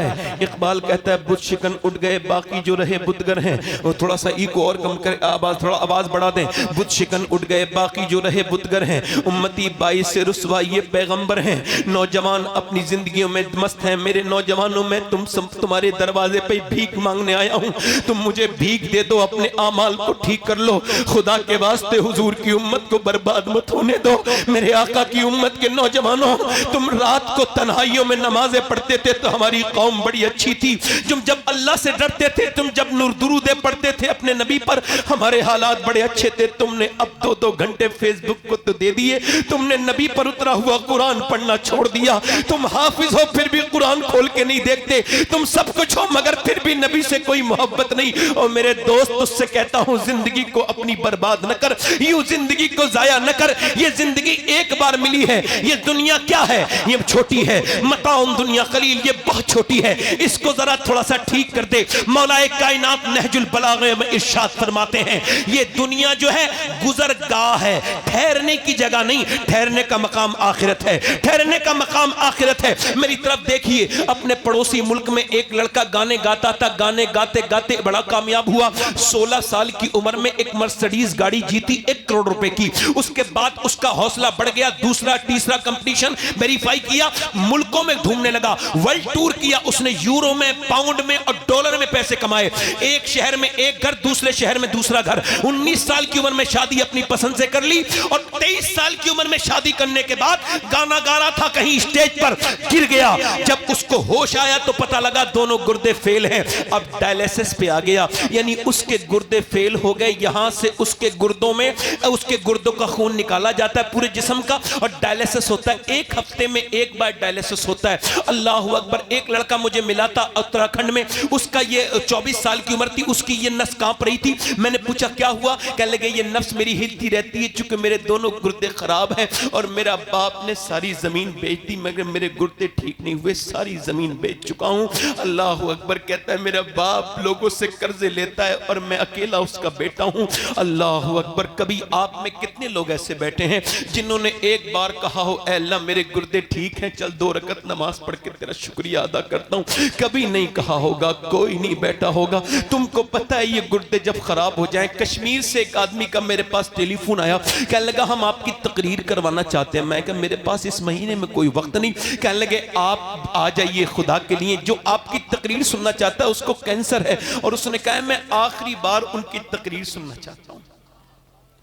है बुत शिकन उठ गए बाकी जो रहे बुतगर हैं। वो थोड़ा सा इको और कम कर, थोड़ा आवाज बढ़ा दें। बुत शिकन उठ गए बाकी जो रहे बुतगर हैं। उम्मती बाईस से रुसवा ये पैगंबर हैं। नौजवान अपनी जिंदगियों में मस्त हैं। मेरे नौजवानों में तुम्हारे दरवाजे पे भीख मांगने आया हूँ। तुम मुझे भीख दे दो, अपने आमाल को ठीक कर लो। खुदा के वास्ते हुजूर की उम्मत को बर्बाद मत होने दो। मेरे आका की उम्मत के नौजवानों, तुम रात को तन्हाइयों में नमाजें पढ़ते थे तो हमारी कौम बड़ी अच्छी थी। तुम जब अल्लाह से डरते थे, तुम जब नूर दुरूदे पढ़ते थे अपने नबी पर, हमारे हालात बड़े अच्छे थे। तुमने अब 2-2 घंटे फेसबुक को तो दे दिए। तुमने नबी पर उतरा हुआ कुरान पढ़ना छोड़ दिया। तुम हाफिज हो फिर भी कुरान खोल के नहीं देखते। तुम सब कुछ हो मगर फिर भी नबी से कोई मोहब्बत नहीं। और मेरे दोस्त, उससे कहता हूं जिंदगी को अपनी बर्बाद न कर, यूं जिंदगी को जाया न कर। ये जिंदगी एक बार मिली है। ये दुनिया क्या है? ये छोटी है। मताउन दुनिया कलील, ये बहुत छोटी है। इसको जरा थोड़ा सा ठीक कर दे। मौलाए कायनात नहजुल बलागे में इरशाद फरमाते हैं, ये दुनिया जो है गुजरगाह है, ठहरने की जगह नहीं। ठहरने का मकाम आखिरत है। ठहरने का मकाम आखिरत है। मेरी तरफ देखिए, अपने पड़ोसी मुल्क में एक लड़का गाने गाता था। गाने गाते गाते बड़ा कामयाब हुआ। 16 साल की उम्र में एक मर्सिडीज गाड़ी जीती 1 करोड़ रुपए की। उसके बाद उसका हौसला बढ़ गया। दूसरा तीसरा कंपटीशन वेरीफाई किया, मुल्कों में घूमने लगा। वर्ल्ड टूर किया उसने। यूरो में, पाउंड में और डॉलर में पैसे कमाए। एक शहर में एक घर, दूसरे शहर में दूसरा घर। 19 साल की उम्र में शादी अपनी पसंद से कर ली। और 23 साल की उम्र में शादी करने के बाद गाना गा रहा था, कहीं स्टेज पर गिर गया। जब उसको होश आया तो पता लगा दोनों गुर्दे फेल हैं। अब डायलिसिस पे आ गया, यानी उसके गुर्दे फेल हो गए। यहां से उसके गुर्दों में, उसके गुर्दों का खून निकाला जाता है पूरे जिस्म का, और डायलिसिस होता है। 1 हफ्ते में 1 बार डायलिसिस होता है। अल्लाह अकबर। एक लड़का मुझे मिला था उत्तराखंड में, उसका ये 24 साल की उम्र थी, उसकी ये नस कांप रही थी। मैंने पूछा क्या हुआ? कहने लगे ये नफ्स मेरी हिलती रहती है चूंकि मेरे दोनों गुर्दे खराब हैं और मेरा बाप ने सारी जमीन बेच दी मगर मेरे गुर्दे ठीक नहीं हुए, सारी जमीन बेच चुका हूं। अल्लाह अकबर। कहता है मेरा बाप लोगों से कर्जे लेता है और मैं अकेला उसका बेटा हूं। अल्लाह अकबर। कभी आप में कितने लोग ऐसे बैठे हैं जिन्होंने एक बार कहा हो ऐ अल्लाह मेरे गुर्दे ठीक हैं, चल 2 रकत नमाज पढ़ के तेरा शुक्रिया अदा करता हूं? कभी नहीं कहा होगा, कोई नहीं बैठा होगा। तुमको पता है ये गुर्दे जब खराब हो जाएं। कश्मीर से एक आदमी का मेरे पास टेलीफोन आया, कहने लगा हम आपकी तकरीर करवाना चाहते हैं। मैं कहा मेरे पास इस महीने में कोई वक्त नहीं। कहने लगे आप आ जाइए खुदा के लिए, जो आपकी तकरीर सुनना चाहता है उसको कैंसर है। और उसने कहा मैं आखिरी बार उनकी तकरीर सुनना चाहता हूं।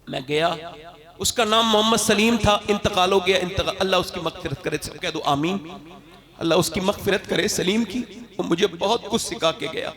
मैं गया, उसका नाम मोहम्मद सलीम था, इंतकाल हो गया। अल्लाह उसकी मगफिरत करे, सब कह दो आमीन। अल्लाह उसकी मगफिरत करे सलीम की। वो मुझे बहुत कुछ सिखा के गया।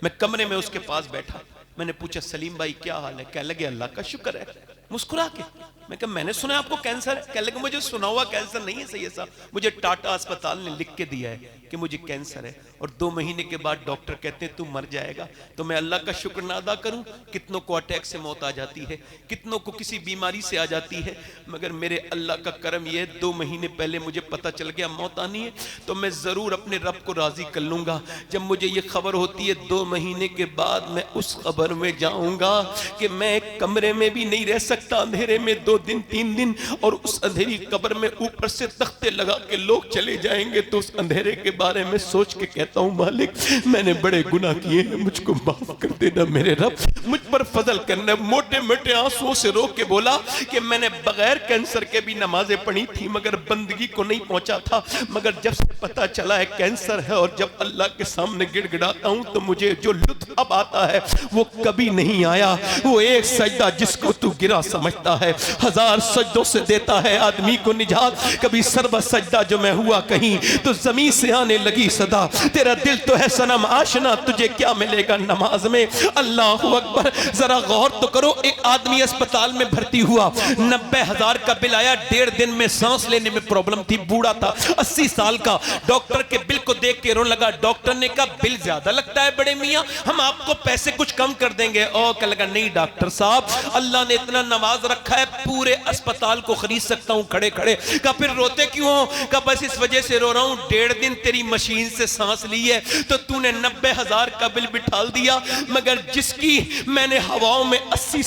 मैं कमरे में उसके पास बैठा, मैंने पूछा सलीम भाई क्या हाल है? कहने लगे अल्लाह का शुक्र है, मुस्कुरा के। मैं कहा मैंने सुना आपको कैंसर है? कहने लगे मुझे सुना हुआ कैंसर नहीं है सही साहब, मुझे टाटा अस्पताल ने लिख के दिया है कि मुझे कैंसर है और 2 महीने के बाद डॉक्टर कहते हैं तू मर जाएगा। तो मैं अल्लाह का शुक्र ना अदा करूं? कितनों को अटैक से मौत आ जाती है, कितनों को किसी बीमारी से आ जाती है, मगर मेरे अल्लाह का करम यह है 2 महीने पहले मुझे पता चल गया मौत आनी है तो मैं जरूर अपने रब को राजी कर लूंगा। जब मुझे ये खबर होती है 2 महीने के बाद मैं उस खबर में जाऊंगा कि मैं कमरे में भी नहीं रह सकता, अंधेरे में 2 दिन 3 दिन, और उस अंधेरी कब्र में ऊपर से तख्ते लगा के लोग चले जाएंगे। तो उस अंधेरे के बारे में सोच के कहता हूं मालिक मैंने बड़े गुनाह किए हैं, मुझको माफ कर देना मेरे रब, मुझ पर फजल करना। मोटे मोटे आंसुओं से रो के बोला कि मैंने बगैर कैंसर के भी नमाजें पढ़ी थी मगर बंदगी को नहीं पहुंचा था, मगर जब से पता चला है कैंसर है और जब अल्लाह के सामने गिड़गिड़ाता हूं तो मुझे जो लुत्फ अब आता है वो कभी नहीं आया। वो एक सजदा जिसको तू गिरा समझता है, 1000 सजदों से देता है आदमी को निजात। कभी सर्व सजदा जो मैं हुआ कहीं तो जमीन से आने लगी सदा, तेरा दिल तो है सनम आशना, तुझे क्या मिलेगा नमाज में। अल्लाह अकबर। जरा गौर तो करो, एक आदमी अस्पताल में भर्ती हुआ, 90,000 का बिल आया, 1.5 दिन में सांस लेने में प्रॉब्लम थी, बूढ़ा था 80 साल का। डॉक्टर के बिल को देख के रोने लगा। डॉक्टर ने कहा बिल ज्यादा लगता है बड़े मियाँ, हम आपको पैसे कुछ कम कर देंगे। और कह लगा नहीं डॉक्टर साहब, अल्लाह ने इतना नवाज रखा है, पूरे अस्पताल को खरीद सकता हूं खड़े खड़े। कहा फिर रोते क्यों हो? कहा बस इस वजह से रो रहा हूं, 1.5 दिन तेरी मशीन से सांस ली है तो तूने 90,000 का बिल बिठा दिया, मगर जिसकी मैंने हवाओं में 80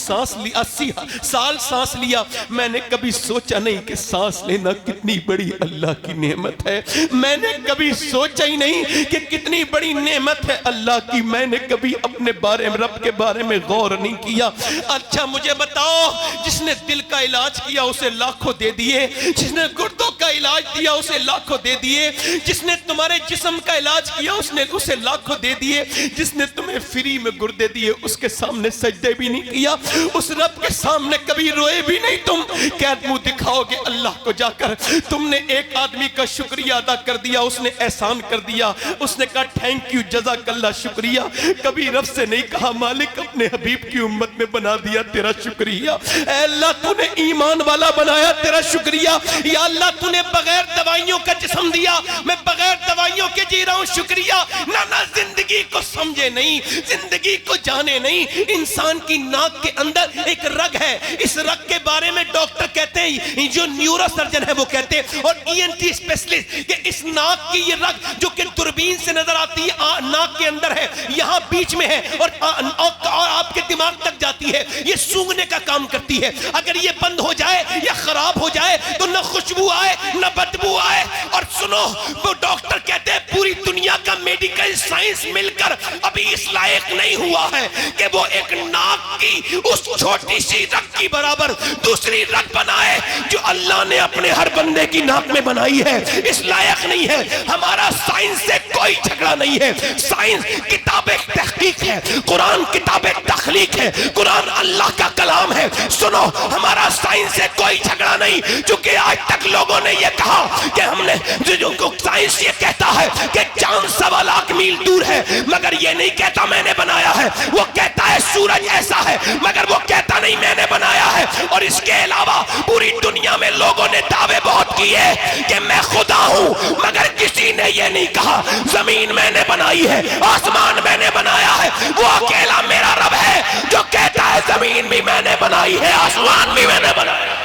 साल सांस लिया, मैंने कभी सोचा नहीं कि सांस लेना कितनी बड़ी अल्लाह की नेमत है। मैंने कभी सोचा ही नहीं कि कितनी बड़ी नेमत है अल्लाह की। मैंने कभी अपने बारे में, रब के बारे में गौर नहीं किया। अच्छा मुझे बताओ, जिसने दिल का इलाज किया उसे लाखों दे दिए, जिसने गुर्दों का इलाज दिया उसे लाखों दे दिए, जिसने तुम्हारे जिस्म का इलाज किया उसने उसे लाखों दे दिए, जिसने तुम्हें फ्री में गुर्दे दिए उसके सामने सजदे भी नहीं किया, उस रब के सामने कभी रोए भी नहीं। तुम कैद मुंह दिखाओगे अल्लाह को जाकर। तुमने एक आदमी का शुक्रिया अदा कर दिया, उसने एहसान कर दिया, उसने कहा थैंक यू जज़ाकल्लाह शुक्रिया। कभी रब से नहीं कहा मालिक अपने हबीब की उम्मत में बना दिया, तेरा शुक्रिया। ऐ अल्लाह तूने ईमान वाला बनाया, तेरा शुक्रिया। या अल्लाह तूने बगैर दवाइयों का जिस्म दिया, मैं बगैर दवाइयों के जी रहा हूं, शुक्रिया। ना जिंदगी को समझे नहीं, जिंदगी को जाने नहीं। इंसान की नाक के अंदर एक रग है, इस रग के बारे में डॉक्टर कहते हैं, जो न्यूरो सर्जन है वो कहते हैं, और ईएनटी स्पेशलिस्ट, कि इस नाक की ये रग जो कि दूरबीन से नजर आती है, नाक के अंदर है, यहाँ बीच में है, और आपके दिमाग तक जाती है, ये सूंघने का काम करती है। अगर ये बंद हो जाए या खराब हो जाए तो न खुशबू आए न बदबू आए। और सुनो, वो डॉक्टर कहते हैं पूरी दुनिया का मेडिकल साइंस मिलकर अभी इस लायक नहीं हुआ है कि वो एक नाक की उस छोटी सी रग की बराबर दूसरी रग बनाए जो अल्लाह ने अपने हर बंदे की नाक में बनाई है। इस लायक नहीं है। हमारा साइंस से कोई झगड़ा नहीं है। साइंस किताब तहकीक है, कुरान किताब तखलीक है, कुरान अल्लाह का कलाम है। सुनो, हमारा साइंस से कोई झगड़ा नहीं, क्योंकि आज तक लोगों ने यह कहा कि हमने जो साइंस ये कहता है कि चांद 1.25 लाख मील दूर है, मगर ये नहीं कहता मैंने बनाया है। वो कहता है सूरज ऐसा है, मगर वो कहता नहीं मैंने बनाया है। और इसके अलावा पूरी दुनिया में लोगों ने दावे बहुत किए कि मैं खुदा हूं, मगर किसी ने ये नहीं कहा जमीन मैंने बनाई है, आसमान मैंने बनाया है। वो अकेला मेरा रब है जो कहता है जमीन भी मैंने बनाई है, आसमान भी मैंने बनाया है।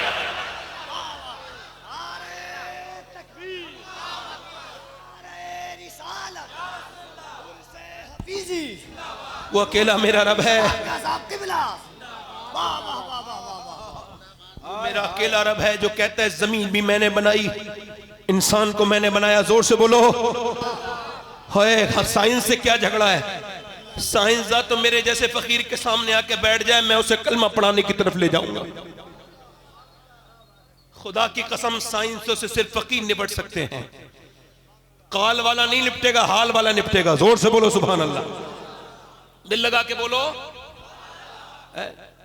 वो अकेला मेरा रब है, मेरा अकेला रब है जो कहता है जमीन भी मैंने बनाई, इंसान को मैंने बनाया। जोर से बोलो है। साइंस से क्या झगड़ा है? साइंसदान तो मेरे जैसे फकीर के सामने आके बैठ जाए, मैं उसे कलमा पढ़ाने की तरफ ले जाऊंगा। खुदा की कसम, साइंसों से सिर्फ फकीर निपट सकते हैं। काल वाला नहीं निपटेगा, हाल वाला निपटेगा। जोर से बोलो सुभान अल्लाह, दिल लगा के बोलो।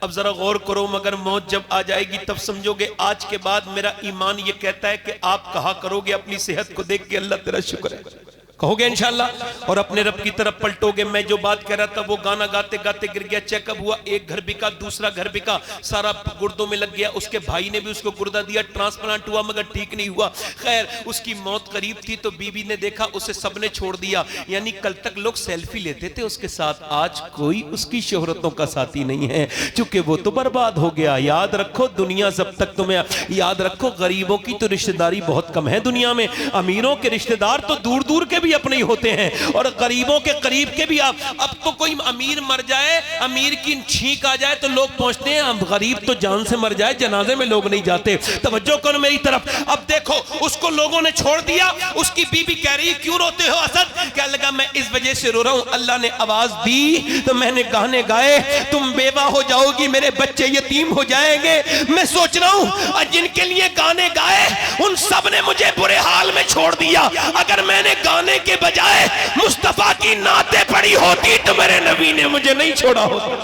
अब जरा गौर करो, मगर मौत जब आ जाएगी तब समझोगे आज के बाद मेरा ईमान ये कहता है कि आप कहा करोगे अपनी सेहत को देख के अल्लाह तेरा शुक्र है, कहोगे इंशाल्लाह, और अपने रब की तरफ पलटोगे। मैं जो बात कह रहा था वो गाना गाते गाते गिर गया, चेकअप हुआ, एक घर बिका, दूसरा घर बिका, सारा गुर्दों में लग गया। उसके भाई ने भी उसको गुर्दा दिया, ट्रांसप्लांट हुआ मगर ठीक नहीं हुआ। खैर उसकी मौत करीब थी तो बीवी ने देखा, उसे सबने छोड़ दिया। यानी कल तक लोग सेल्फी लेते थे उसके साथ, आज कोई उसकी शोहरतों का साथी नहीं है, क्योंकि वो तो बर्बाद हो गया। याद रखो दुनिया जब तक तुम्हें, याद रखो गरीबों की तो रिश्तेदारी बहुत कम है दुनिया में, अमीरों के रिश्तेदार तो दूर दूर के भी अपने ही होते हैं, और गरीबों के करीब के भी। आप अब तो कोई अमीर मर जाए, अमीर की छींक आ जाए तो लोग पहुंचते हैं, अब गरीब तो जान से मर जाए जनाजे में लोग नहीं जाते। तवज्जो करो मेरी तरफ। अब देखो उसको लोगों ने छोड़ दिया, उसकी बीबी कह रही क्यों रोते हो असद? क्या लगा मैं इस वजह से रो रहा हूं, अल्लाह ने आवाज दी तो मैंने गाने गाए, तुम बेवा हो जाओगी, मेरे बच्चे यतीम हो जाएंगे। मैं सोच रहा हूं जिनके लिए गाने गाए उन सब ने मुझे बुरे हाल में छोड़ दिया। अगर मैंने गाने के बजाय मुस्तफा की नाते पड़ी होती तो मेरे नबी ने मुझे नहीं छोड़ा होता।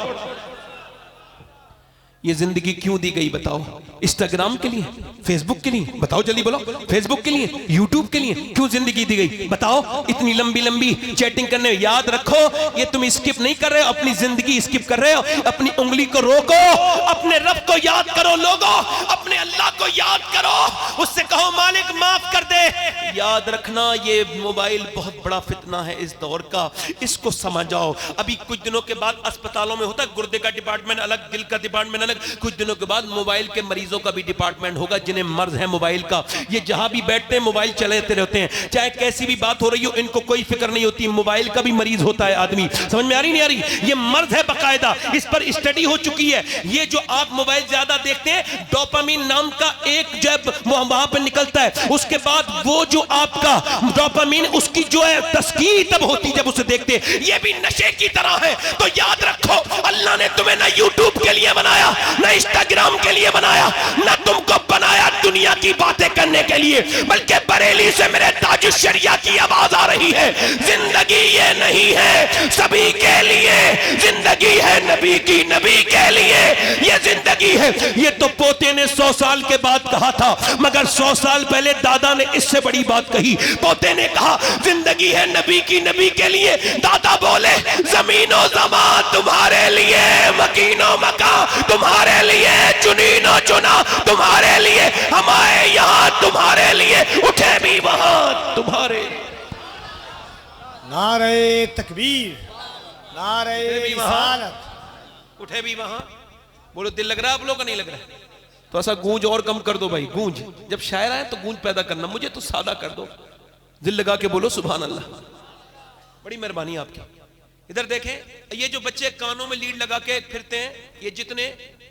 ये जिंदगी क्यों दी गई बताओ? इंस्टाग्राम के लिए, फेसबुक के लिए? बताओ जल्दी बोलो। फेसबुक के लिए, यूट्यूब के लिए क्यों जिंदगी दी गई बताओ? इतनी लंबी लंबी चैटिंग करने। याद रखो ये तुम स्किप नहीं कर रहे हो, अपनी जिंदगी स्किप कर रहे हो। अपनी उंगली को रोको, अपने रब को याद करो लोगो, अपने अल्लाह को याद करो, उससे कहो मालिक माफ कर दे। याद रखना ये मोबाइल बहुत बड़ा फितना है इस दौर का, इसको समझ जाओ। अभी कुछ दिनों के बाद अस्पतालों में होता है गुर्दे का डिपार्टमेंट अलग, दिल का डिपार्टमेंट अलग, कुछ दिनों के बाद मोबाइल के मरीजों का भी डिपार्टमेंट होगा जिन्हें मर्ज है मोबाइल का। ये जहां भी बैठते हैं मोबाइल चलाते रहते हैं, चाहे कैसी भी बात हो रही हो इनको कोई फिक्र नहीं होती। मोबाइल का भी मरीज होता है आदमी, समझ में आ रही नहीं आ रही? ये मर्ज है बकायदा, इस पर स्टडी हो चुकी है। ये जो आप मोबाइल ज्यादा देखते हैं, डोपामिन नाम का एक जब वहां पर निकलता है, उसके बाद वो जो आपका डोपामिन उसकी जो है तस्कीर तब होती जब उसे देखते हैं। ये भी नशे की तरह है। तो याद रखो अल्लाह ने तुम्हें ना यूट्यूब के लिए बनाया, ना इंस्टाग्राम के लिए बनाया, ना तुमको बनाया दुनिया की बातें करने के लिए, बल्कि बरेली से मेरे ताजुश शरिया की आवाज आ रही है। जिंदगी ये नहीं है सभी के लिए, जिंदगी है नबी की, नबी के लिए ये जिंदगी है। ये तो पोते ने 100 साल के बाद कहा था, मगर 100 साल पहले दादा ने इससे बड़ी बात कही। पोते ने कहा जिंदगी है नबी की, नबी के लिए। दादा बोले जमीनो जमा तुम्हारे लिए, मकीनो मका तुम्हारे लिए, चुनीनो चुना तुम्हारे लिए, हमारे यहाँ तुम्हारे लिए, उठे भी वहां तुम्हारे। नारे तकबीर, नारे रिसालत, उठे भी वहां। बोलो दिल लग रहा है आप लोग का? नहीं लग रहा है तो ऐसा गूंज और कम कर दो भाई, गूंज। जब शायर आए तो गूंज पैदा करना, मुझे तो सादा कर दो। दिल लगा के बोलो सुभान अल्लाह, बड़ी मेहरबानी आपकी। इधर देखें, ये जो बच्चे कानों में लीड लगा के फिरते हैं, ये जितने,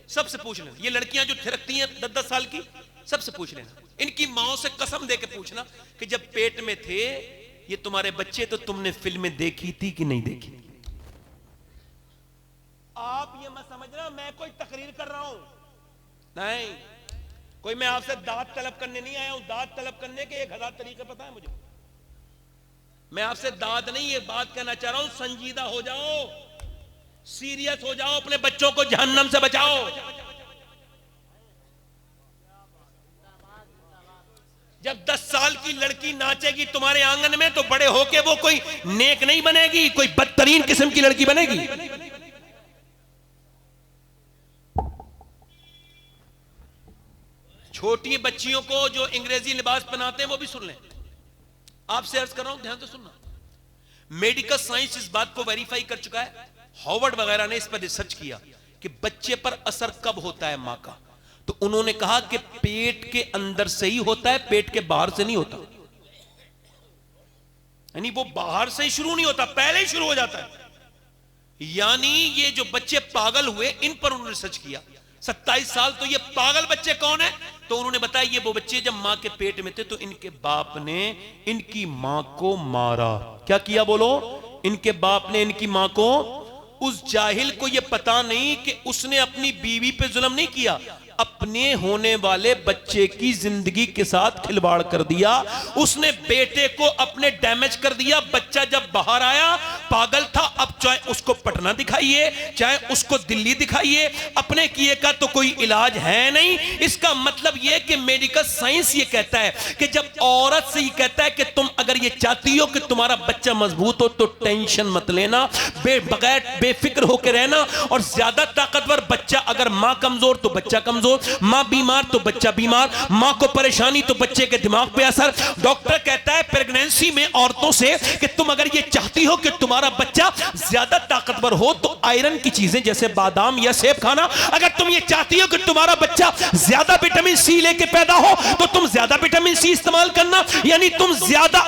सबसे पूछ लेना। ये लड़कियां जो थिरकती हैं 10-10 साल की, सबसे पूछ लेना। इनकी माओ से कसम दे के पूछना कि जब पेट में थे ये तुम्हारे बच्चे तो तुमने फिल्में देखी थी कि नहीं देखी? आप ये मत समझना मैं कोई तकरीर कर रहा हूं, नहीं। कोई मैं आपसे दाद तलब करने नहीं आया हूं। दाद तलब करने के 1000 तरीके पता है मुझे। मैं आपसे दाद नहीं, ये बात कहना चाह रहा हूं, संजीदा हो जाओ, सीरियस हो जाओ, अपने बच्चों को जहन्नम से बचाओ। जब 10 साल की लड़की नाचेगी तुम्हारे आंगन में तो बड़े होके वो कोई नेक नहीं बनेगी, कोई बदतरीन किस्म की लड़की बनेगी। छोटी बच्चियों को जो अंग्रेजी लिबास पहनाते हैं वो भी सुन लें। आपसे अर्ज कर रहा हूं, ध्यान से सुनना। मेडिकल साइंस इस बात को वेरीफाई कर चुका है, हार्वर्ड वगैरह ने इस पर रिसर्च किया कि बच्चे पर असर कब होता है मां का। तो उन्होंने कहा कि पेट के अंदर से ही होता है, पेट के बाहर से नहीं होता। यानी वो बाहर से ही शुरू नहीं होता, पहले ही शुरू हो जाता है। यानी ये जो बच्चे पागल हुए इन पर उन्होंने रिसर्च किया। 27 साल तो ये पागल बच्चे कौन है? तो उन्होंने बताया ये वो बच्चे जब मां के पेट में थे तो इनके बाप ने इनकी मां को मारा। क्या किया बोलो? इनके बाप ने इनकी मां को, उस जाहिल को यह पता नहीं कि उसने अपनी बीवी पे जुल्म नहीं किया, अपने होने वाले बच्चे की जिंदगी के साथ खिलवाड़ कर दिया। उसने बेटे को अपने डैमेज कर दिया। बच्चा जब बाहर आया पागल था, अब चाहे उसको पटना दिखाइए चाहे उसको दिल्ली दिखाइए, अपने किए का तो कोई इलाज है नहीं। इसका मतलब यह कि मेडिकल साइंस ये कहता है कि जब औरत से ये कहता है कि तुम अगर ये चाहती हो कि तुम्हारा बच्चा मजबूत हो तो टेंशन मत लेना, बगैर बेफिक्र होकर रहना। और ज्यादा ताकतवर बच्चा, अगर मां कमजोर तो बच्चा कमजोर, मां बीमार तो बच्चा बीमार, मां को परेशानी तो बच्चे के दिमाग पे असर। डॉक्टर कहता है प्रेगनेंसी में औरतों से कि तुम अगर ये चाहती हो कि तुम्हारा बच्चा ज्यादा ताकतवर हो तो आयरन की चीजें जैसे बादाम या सेब खाना। अगर तुम ये चाहती हो कि तुम्हारा बच्चा ज्यादा विटामिन सी लेके पैदा हो तो तुम ज्यादा विटामिन सी इस्तेमाल करना, यानी तुम ज्यादा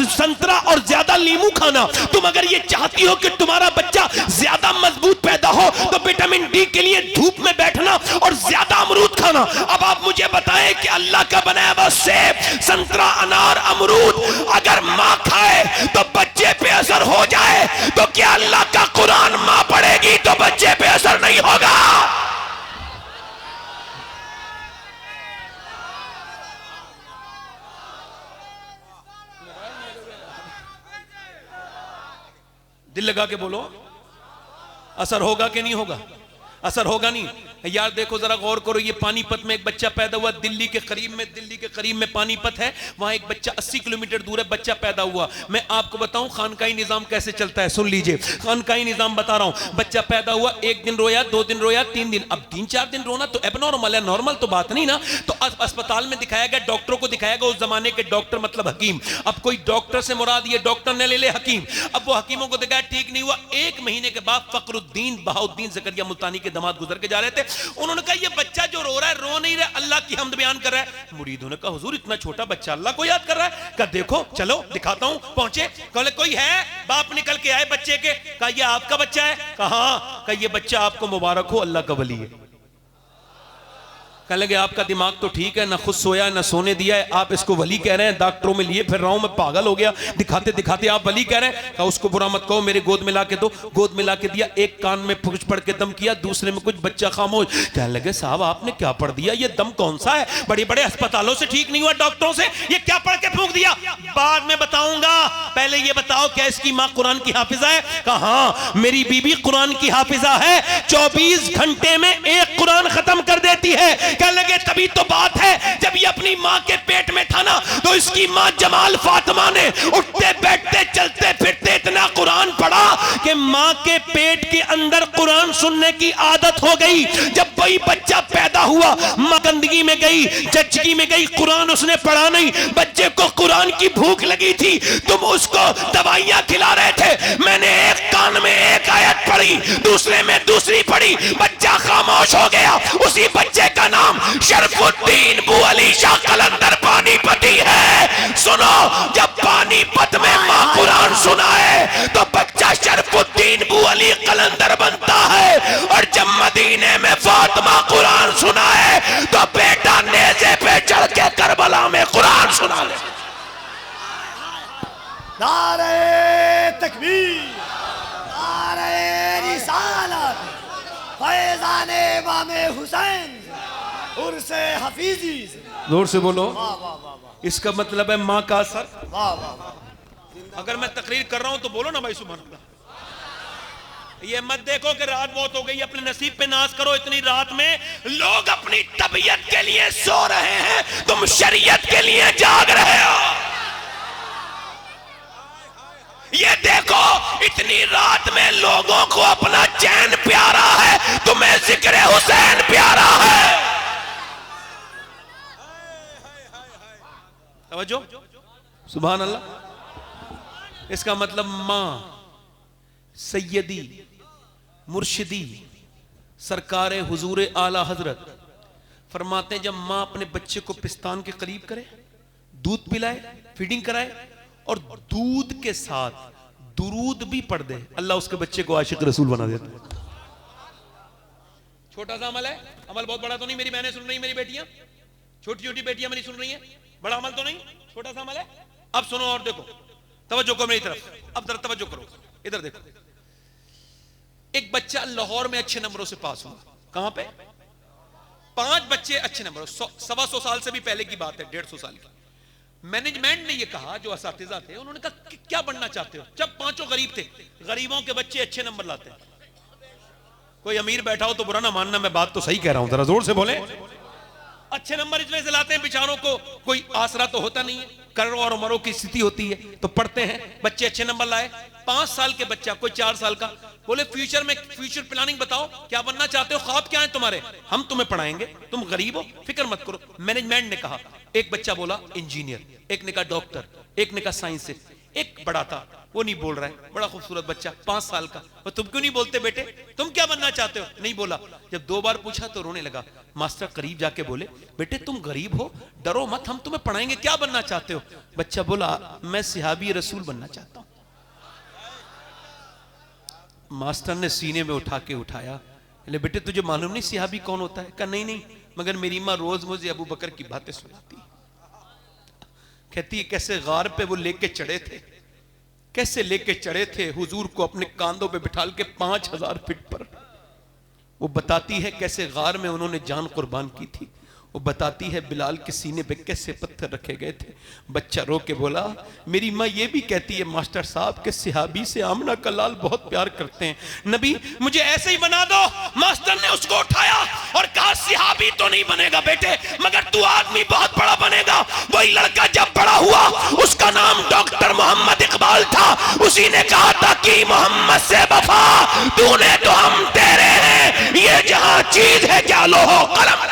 संतरा और ज्यादा नींबू खाना। तुम अगर ये चाहती हो कि तुम्हारा बच्चा ज्यादा मजबूत पैदा हो तो विटामिन डी के लिए धूप में बैठना और ज्यादा अमरूद खाना। अब आप मुझे बताएं कि अल्लाह का बनाया हुआ सेब, संतरा, अनार, अमरूद अगर मां खाए तो बच्चे पे असर हो जाए, तो क्या अल्लाह का कुरान मां पढ़ेगी तो बच्चे पे असर नहीं होगा? दिल लगा के बोलो, असर होगा कि नहीं होगा? असर होगा नहीं। यार देखो जरा गौर करो, ये पानीपत में एक बच्चा पैदा हुआ, दिल्ली के करीब में पानीपत है, वहां एक बच्चा 80 किलोमीटर दूर है, बच्चा पैदा हुआ। मैं आपको बताऊं खानकाई निजाम कैसे चलता है, सुन लीजिए खानकाई निजाम बता रहा हूं। बच्चा पैदा हुआ, 1 दिन रोया, 2 दिन रोया, 3 दिन, अब 3-4 दिन रोना तो एबनॉर्मल है, नॉर्मल तो बात नहीं ना। तो अस्पताल में दिखाया गया, डॉक्टरों को दिखाया गया, उस जमाने के डॉक्टर मतलब हकीम। अब कोई डॉक्टर से मुराद ये डॉक्टर ने ले हकीम। अब वो हकीमों को दिखाया, ठीक नहीं हुआ। 1 महीने के बाद फखरुद्दीन बहाउद्दीन ज़करिया मुल्तानी के दामाद गुजर के जा रहे थे, उन्होंने कहा ये बच्चा जो रो रहा है, रो नहीं रहा, अल्लाह की हम्द बयान कर रहा है। मुरीदों ने कहा हुजूर इतना छोटा बच्चा अल्लाह को याद कर रहा है। कहा देखो चलो दिखाता हूं। पहुंचे, कहले कोई है? बाप निकल के आए बच्चे के। कहा ये आपका बच्चा है? कहा हाँ। कहा ये बच्चा आपको मुबारक हो, अल्लाह का वली है। कहने लगे आपका दिमाग तो ठीक है, ना खुद सोया ना सोने दिया है, आप इसको वली कह रहे हैं, डॉक्टरों में लिए फिर रहा हूं, मैं पागल हो गया, दिखाते दिखाते आप वली कह रहे हैं। कहा उसको बुरा मत कहो, मेरे गोद में ला के दो। गोद में ला के दिया, एक कान में कुछ पढ़ के दम किया, दूसरे में कुछ, बच्चा खामोश। कहने लगे साहब आपने क्या पढ़ दिया, ये दम कौन सा है? बड़े बड़े अस्पतालों से ठीक नहीं हुआ, डॉक्टरों से, ये क्या पढ़ के फूंक दिया? बाद में बताऊंगा, पहले ये बताओ क्या इसकी माँ कुरान की हाफिजा है? कहा हाँ मेरी बीबी कुरान की हाफिजा है, 24 घंटे में एक कुरान खत्म कर देती है। कहने लगे तभी तो बात है, जब ये अपनी मां के पेट में था ना, तो इसकी मां जमाल फातिमा ने उठते बैठते चलते फिरते इतना कुरान पढ़ा कि मां के पेट के अंदर कुरान सुनने की आदत हो गई। जब वही बच्चा पैदा हुआ, मां गंदगी में गई, जच्चगी में गई, कुरान उसने पढ़ा नहीं, बच्चे को कुरान की भूख लगी थी, तुम उसको दवाइयां खिला रहे थे, मैंने एक कान में एक आयत पढ़ी, दूसरे में दूसरी पढ़ी, बच्चा खामोश हो गया। उसी बच्चे का नाम शरफुद्दीन बू अली शाह कलंदर पानीपती है। सुनो, जब पानीपत में मां कुरान सुनाए तो बच्चा शरफुद्दीन बू अली कलंदर बनता है, और जब मदीने में फातिमा कुरान सुनाए तो बेटा नेज़े पे चढ़ के करबला में कुरान सुना ले। नारे तकबीर, नारे रिसालत, फैज़ाने इमाम हुसैन, उर्से हफीजी। जोर से बोलो। वाह वाह वाह, इसका मतलब है मां का असर। वाह वाह वाह। अगर मैं तकरीर कर रहा हूं तो बोलो ना भाई सुभान अल्लाह। ये मत देखो कि रात बहुत हो गई, अपने नसीब पे नाज करो। इतनी रात में लोग अपनी तबीयत के लिए सो रहे हैं, तुम शरीयत के लिए जाग रहे हो। ये देखो इतनी रात में लोगों को अपना चैन प्यारा है, तुम्हें जिक्र हुसैन प्यारा है। समझो सुभान अल्लाह। इसका मतलब मां सैयदी मुर्शिदी सरकारे हुजूर आला हजरत फरमाते हैं, जब मां अपने बच्चे को पिस्तान के करीब करे, दूध पिलाए, फीडिंग कराए, और दूध के साथ दुरूद भी पढ़ दे, अल्लाह उसके बच्चे को आशिक रसूल बना देता है। छोटा सा अमल है, अमल बहुत बड़ा तो नहीं। मेरी बहनें सुन रही, मेरी बेटियां, छोटी छोटी बेटियां मेरी सुन रही हैं, बड़ा अमल तो नहीं, छोटा सा अमल है। अब सुनो और देखो, तवज्जो करो मेरी तरफ, अब जरा तवज्जो करो, इधर देखो। एक बच्चा लाहौर में अच्छे नंबरों से पास हुआ। कहां पे? 5 बच्चे अच्छे नंबरों, 125 साल से भी पहले की बात है, 150 साल की। मैनेजमेंट ने यह कहा, जो असातिज़ा थे, उन्होंने कहा कि क्या बनना चाहते हो? जब 5 गरीब थे, गरीबों के बच्चे अच्छे नंबर लाते हैं। कोई अमीर बैठा हो तो बुरा ना मानना, मैं बात तो सही कह रहा हूं, जरा जोर से बोले। अच्छे नंबर इसलिए से लाते हैं, बेचारों को कोई आसरा तो होता नहीं है, करोड़ों और उमरों की स्थिति होती है, तो पढ़ते हैं, बच्चे अच्छे नंबर लाए। 5 साल के बच्चा, कोई 4 साल का, बोले फ्यूचर में फ्यूचर प्लानिंग बताओ, क्या बनना चाहते हो, ख्वाब क्या है तुम्हारे? हम तुम्हें पढ़ाएंगे, तुम गरीब हो, फिक्र मत करो। मैनेजमेंट ने कहा, एक बच्चा बोला इंजीनियर, एक ने कहा डॉक्टर, एक ने कहा साइंस, एक बड़ा था वो नहीं बोल रहा है, बड़ा खूबसूरत बच्चा 5 साल का, और तुम क्यों नहीं बोलते बेटे, तुम क्या बनना चाहते हो? नहीं बोला। जब 2 बार पूछा तो रोने लगा। मास्टर करीब जाके बोले, बेटे तुम गरीब हो, डरो मत, हम तुम्हें पढ़ाएंगे, क्या बनना चाहते हो? बच्चा बोला, मैं सिहाबी रसूल बनना चाहता हूं। मास्टर ने सीने में उठा के उठाया, बोले बेटे तुझे मालूम नहीं सिहाबी कौन होता है? कहा नहीं नहीं, मगर मेरी माँ रोज मुझे अबू बकर की बातें सुनाती। कहती है कैसे गार पे वो लेके चढ़े थे, कैसे लेके चढ़े थे हुजूर को अपने कांधों पे बिठाल के 5000 फीट पर। वो बताती है कैसे गार में उन्होंने जान कुर्बान की थी। वो बताती है बिलाल के सीने पे कैसे पत्थर रखे गए थे। बच्चा रो के बोला, मेरी माँ ये भी कहती है मास्टर साहब के सिहाबी से आमना का लाल बहुत प्यार करते हैं, नबी मुझे ऐसे ही बना दो। मास्टर ने उसको उठाया और कहा सिहाबी तो नहीं बनेगा बेटे, मगर तू आदमी बहुत बड़ा बनेगा। वही लड़का जब बड़ा हुआ, उसका नाम डॉक्टर मोहम्मद इकबाल था। उसी ने कहा था कि मोहम्मद से वफा तूने तो हम तेरे हैं, ये जहां चीज है क्या लोहो कलम।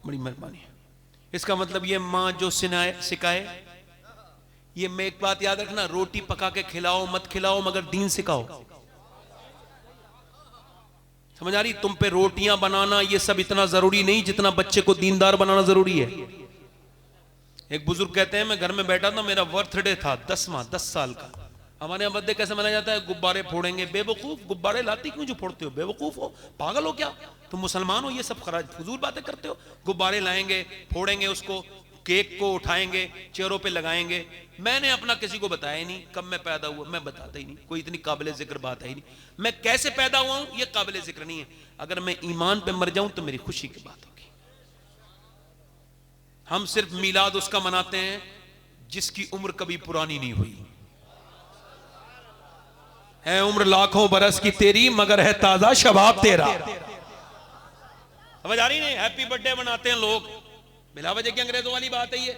बड़ी मेहरबानी है। इसका मतलब ये मां जो सिखाए, ये मैं एक बात याद रखना, रोटी पका के खिलाओ मत खिलाओ, मगर दीन सिखाओ। समझ आ रही? तुम पे रोटियां बनाना ये सब इतना जरूरी नहीं जितना बच्चे को दीनदार बनाना जरूरी है। एक बुजुर्ग कहते हैं, मैं घर में बैठा था, मेरा बर्थडे था 10 साल का। हमारे यहाँ बर्थडे कैसे मनाया जाता है? गुब्बारे फोड़ेंगे। बेवकूफ, गुब्बारे लाती क्यों जो फोड़ते हो? बेवकूफ हो, पागल हो क्या? तुम मुसलमान हो, ये सब खराज फजूल बातें करते हो। गुब्बारे लाएंगे, फोड़ेंगे उसको, केक को उठाएंगे, चेहरों पे लगाएंगे। मैंने अपना किसी को बताया ही नहीं, कब मैं पैदा हुआ मैं बताता ही नहीं, कोई इतनी काबिल जिक्र बात है ही नहीं। मैं कैसे पैदा हुआ हूं ये काबिल जिक्र नहीं है। अगर मैं ईमान पे मर जाऊं तो मेरी खुशी की बात होगी। हम सिर्फ मिलाद उसका मनाते हैं जिसकी उम्र कभी पुरानी नहीं हुई है। उम्र लाखों बरस की तेरी, मगर है ताजा शबाब तेरा। समझ आ रही नहीं? हैप्पी बर्थडे मनाते हैं लोग बिला वजह की। अंग्रेजों वाली बात है ये।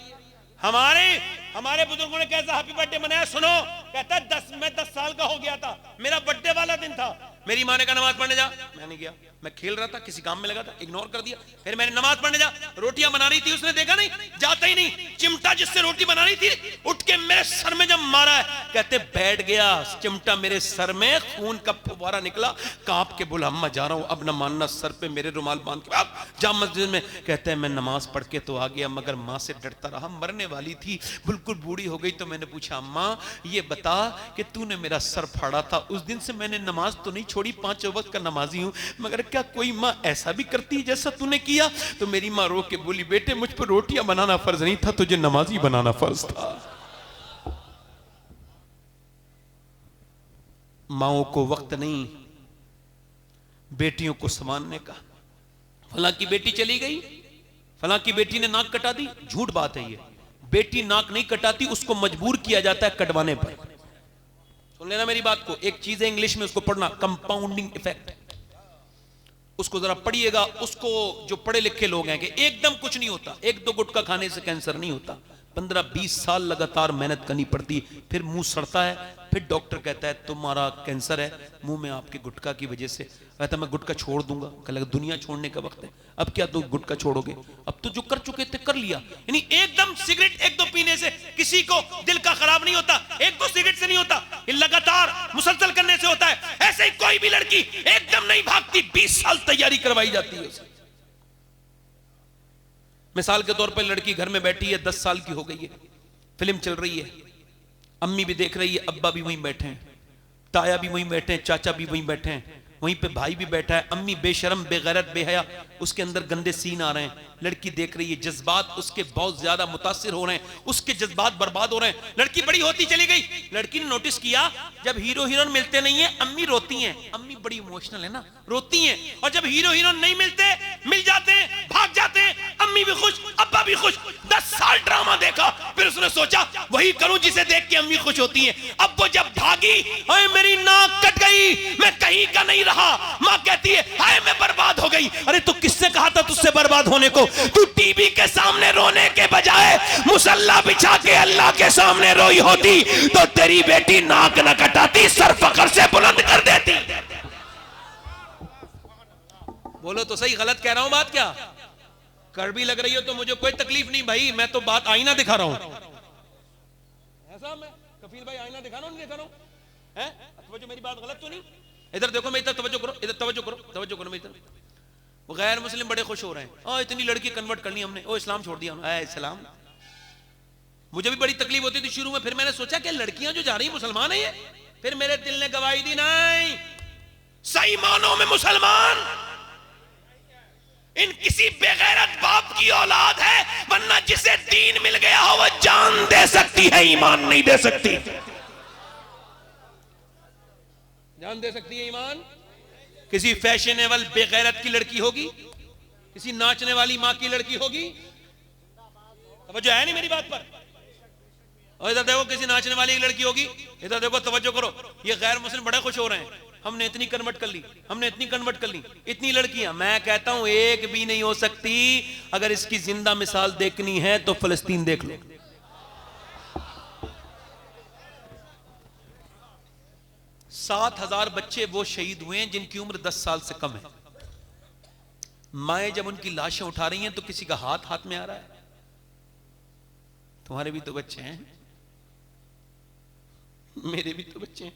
हमारे बुजुर्गों ने कैसा हैप्पी बर्थडे मनाया सुनो। कहता है मैं 10 साल का हो गया था, मेरा बर्थडे वाला दिन था, मेरी माँ ने कहा नमाज पढ़ने जा, मैं नहीं गया, मैं खेल रहा था, किसी काम में लगा था, इग्नोर कर दिया। फिर मैंने नमाज पढ़ने जा, रोटियां बना रही थी, उसने देखा नहीं, जाता ही नहीं। चिमटा जिससे रोटी बना रही थी उठ के मेरे सर में जब मारा है, कहते बैठ गया चिमटा मेरे सर में, खून का फुवारा निकला, कांप के बोला अम्मा जा रहा हूं, अब न मानना, सर पे मेरे रुमाल बांध के अब जा मस्जिद में। कहते हैं मैं नमाज पढ़ के तो आ गया, मगर माँ से डरता रहा, मरने वाली थी, बिल्कुल बूढ़ी हो गई। तो मैंने पूछा अम्मा ये बता कि तूने मेरा सर फाड़ा था, उस दिन से मैंने नमाज तो नहीं छोड़ी, 5 वक्त का नमाजी हूं, मगर क्या कोई माँ ऐसा भी करती जैसा तूने किया? तो मेरी माँ रो के बोली बेटे मुझ पर रोटियां बनाना फर्ज नहीं था, तुझे नमाजी बनाना फर्ज था। माओं को वक्त नहीं बेटियों को संभालने का। फलां की बेटी चली गई, फलां की बेटी ने नाक कटा दी, झूठ बात है ये। बेटी नाक नहीं कटाती, उसको मजबूर किया जाता है कटवाने पर। सुन लेना मेरी बात को, एक चीज है इंग्लिश में उसको पढ़ना, कंपाउंडिंग इफेक्ट। उसको जरा पढ़िएगा। उसको जो पढ़े लिखे लोग हैं कि एकदम कुछ नहीं होता, 1-2 गुटखा खाने से कैंसर नहीं होता, 15-20 साल लगातार मेहनत करनी पड़ती, फिर मुंह सड़ता है, फिर डॉक्टर कहता है तुम्हारा कैंसर है मुंह में आपके गुटखा की वजह से। कहता मैं गुटखा छोड़ दूंगा, कहला दुनिया छोड़ने का वक्त है, अब क्या तुम गुटखा छोड़ोगे? अब तो जो कर चुके थे कर लिया। यानी एकदम सिगरेट 1-2 पीने से किसी को दिल का खराब नहीं होता, 1-2 सिगरेट से नहीं होता, ये लगातार मुसलसल करने से होता है। ऐसे ही कोई भी लड़की एकदम नहीं भागती, 20 साल तैयारी करवाई जाती है उसे। मिसाल के तौर पर लड़की घर में बैठी है, 10 साल की हो गई है, फिल्म चल रही है, अम्मी भी देख रही है, अब्बा भी वहीं बैठे हैं, ताया भी वहीं बैठे हैं, चाचा भी वहीं बैठे हैं, वहीं पे भाई भी बैठा है। अम्मी बेशरम बेगैरत बेहया, उसके अंदर गंदे सीन आ रहे हैं, लड़की देख रही है, जज्बात उसके बहुत ज्यादा मुतासिर हो रहे हैं, उसके जज्बात बर्बाद हो रहे हैं। लड़की बड़ी होती चली गई। लड़की ने नोटिस किया जब हीरो हीरोइन मिलते नहीं है अम्मी रोती हैं। अम्मी बड़ी इमोशनल है ना, रोती हैं। और जब हीरो हीरोइन नहीं मिलते, मिल जाते हैं, भाग जाते हैं, अम्मी भी खुश, अब्बा भी खुश। 10 साल ड्रामा देखा, फिर उसने सोचा वही करूं जिसे देख के अम्मी खुश होती हैं। अब वो जब भागी, अरे मेरी नाक कट गई, मैं कहीं का नहीं रहा। मां कहती है हाय मैं बर्बाद हो गई। अरे तू किससे कहा था तुझसे बर्बाद होने को? तू टीवी के सामने रोने के बजाय मुसल्ला बिछा के अल्लाह के सामने रोई होती तो तेरी बेटी नाक न कटाती, सर फखर से बुलंद कर देती। बोलो तो सही, गलत कह रहा हूं बात? क्या कड़वी लग रही हो तो मुझे कोई तकलीफ नहीं भाई, मैं तो बात आईना दिखा रहा हूं। ऐसा मैं कफील भाई आईना दिखा रहा हूं, नहीं दिखा रहा हूं? है तवज्जो, मेरी बात गलत तो नहीं? इधर देखो, मैं इधर तवज्जो करो, इधर तवज्जो करो, तवज्जो करो मैं इधर। वो गैर मुस्लिम बड़े खुश हो रहे हैं, ओ इतनी लड़की कन्वर्ट करनी हमने, ओ इस्लाम छोड़ दिया हमने। इस्लाम मुझे भी बड़ी तकलीफ होती थी शुरू में, फिर मैंने सोचा कि लड़कियां जो जा रही मुसलमान है ये, फिर मेरे दिल ने गवाही दी नहीं, सही मानों में मुसलमान इन किसी बेगैरत बाप की औलाद है, वरना जिसे दीन मिल गया हो वो जान दे सकती है, ईमान नहीं दे सकती। जान दे सकती है, ईमान। किसी फैशनेबल बेगैरत की लड़की होगी, किसी नाचने वाली मां की लड़की होगी, तवज्जो है नहीं मेरी बात पर। और इधर देखो किसी नाचने वाली की लड़की होगी, इधर देखो, तवज्जो करो। ये गैर मुस्लिम बड़े खुश हो रहे हैं, हमने इतनी कन्वर्ट कर ली, हमने इतनी कन्वर्ट कर ली, इतनी लड़कियां। मैं कहता हूं एक भी नहीं हो सकती। अगर इसकी जिंदा मिसाल देखनी है तो फलस्तीन देख लो। 7,000 बच्चे वो शहीद हुए हैं जिनकी उम्र 10 साल से कम है। माएं जब उनकी लाशें उठा रही हैं तो किसी का हाथ हाथ में आ रहा है। तुम्हारे भी तो बच्चे हैं, मेरे भी तो बच्चे हैं।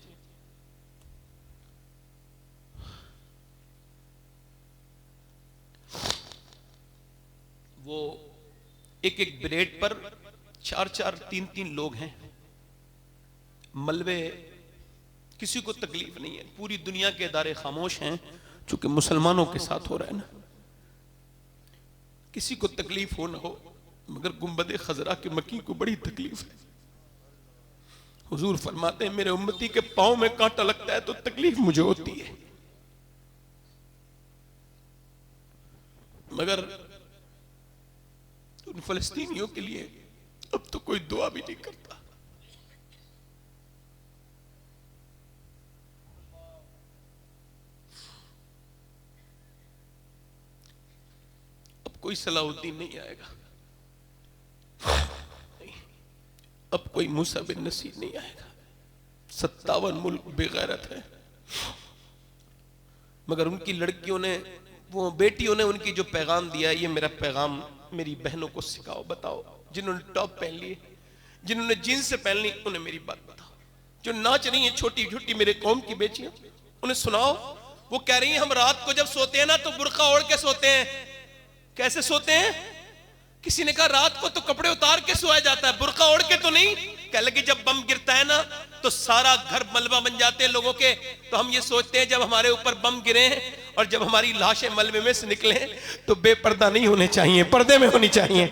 वो एक एक ब्रेड पर 4-4, 3-3 लोग हैं। मलबे, किसी को तकलीफ नहीं है। पूरी दुनिया के इदारे खामोश हैं, चूंकि मुसलमानों के साथ हो रहा है ना। किसी को तकलीफ हो ना हो, मगर गुंबद खजरा के मकी को बड़ी तकलीफ है। हुजूर फरमाते हैं मेरे उम्मती के पांव में कांटा लगता है तो तकलीफ मुझे होती है, मगर उन फलस्तीनियों के लिए अब तो कोई दुआ भी नहीं करता। अब कोई सलाहुद्दीन नहीं आएगा, अब कोई मूसा बिन नसीर नहीं आएगा। 57 मुल्क बेगैरत है, मगर उनकी लड़कियों ने, वो बेटियों ने उनकी जो पैगाम दिया, ये मेरा पैगाम मेरी बहनों को सिखाओ, बताओ। जिन्होंने टॉप पहन लिए, जिन्होंने जीन्स पहन ली, उन्हें मेरी बात बताओ। जो नाच रही हैं छोटी छोटी मेरे कौम की बेटियां, उन्हें सुनाओ। वो कह रही हैं हम रात को जब सोते हैं ना तो बुर्का ओढ़ के सोते हैं। कैसे सोते हैं? किसी ने कहा रात को तो कपड़े उतार के सोया जाता है, बुर्का ओढ़ के तो नहीं। कह लगी जब बम गिरता है ना तो सारा घर मलबा बन जाते हैं लोगों के, तो हम ये सोचते हैं जब हमारे ऊपर बम गिरे हैं और जब हमारी लाशें मलबे में से निकले तो बेपर्दा नहीं होने चाहिए, पर्दे में होनी चाहिए।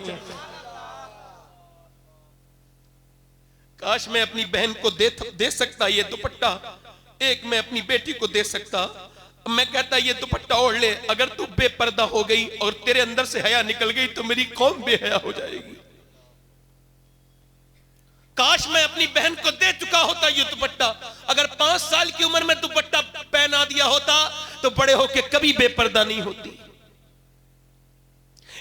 काश मैं अपनी बहन को दे सकता ये दुपट्टा, एक मैं अपनी बेटी को दे सकता। मैं कहता ये दुपट्टा ओढ़ ले, अगर तू बेपर्दा हो गई और तेरे अंदर से हया निकल गई तो मेरी कौम बेहया हो जाएगी। काश मैं अपनी बहन को दे चुका होता ये दुपट्टा। अगर 5 साल की उम्र में दुपट्टा पहना दिया होता तो बड़े होके कभी बेपर्दा नहीं होती।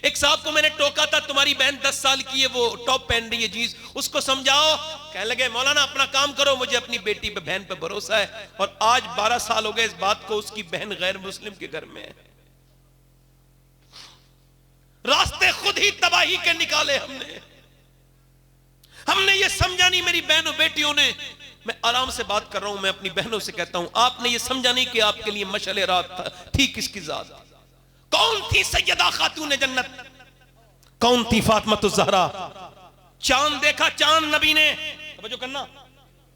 एक साहब को मैंने टोका था, तुम्हारी बहन 10 साल की है, वो टॉप पहन रही है जीन्स, उसको समझाओ। कहने लगे मौलाना अपना काम करो, मुझे अपनी बेटी पे बहन पे भरोसा है। और आज 12 साल हो गए इस बात को, उसकी बहन गैर मुस्लिम के घर में है। रास्ते खुद ही तबाही के निकाले हमने ये समझा नहीं मेरी बहनों बेटियों ने। मैं आराम से बात कर रहा हूं, मैं अपनी बहनों से कहता हूं आपने ये समझा नहीं कि आपके लिए मशअले रात थी किसकी जात? कौन थी सैयदा खातून जन्नत? कौन थी फातिमा ज़हरा? चांद देखा, चांद नबी ने, तवज्जो करना,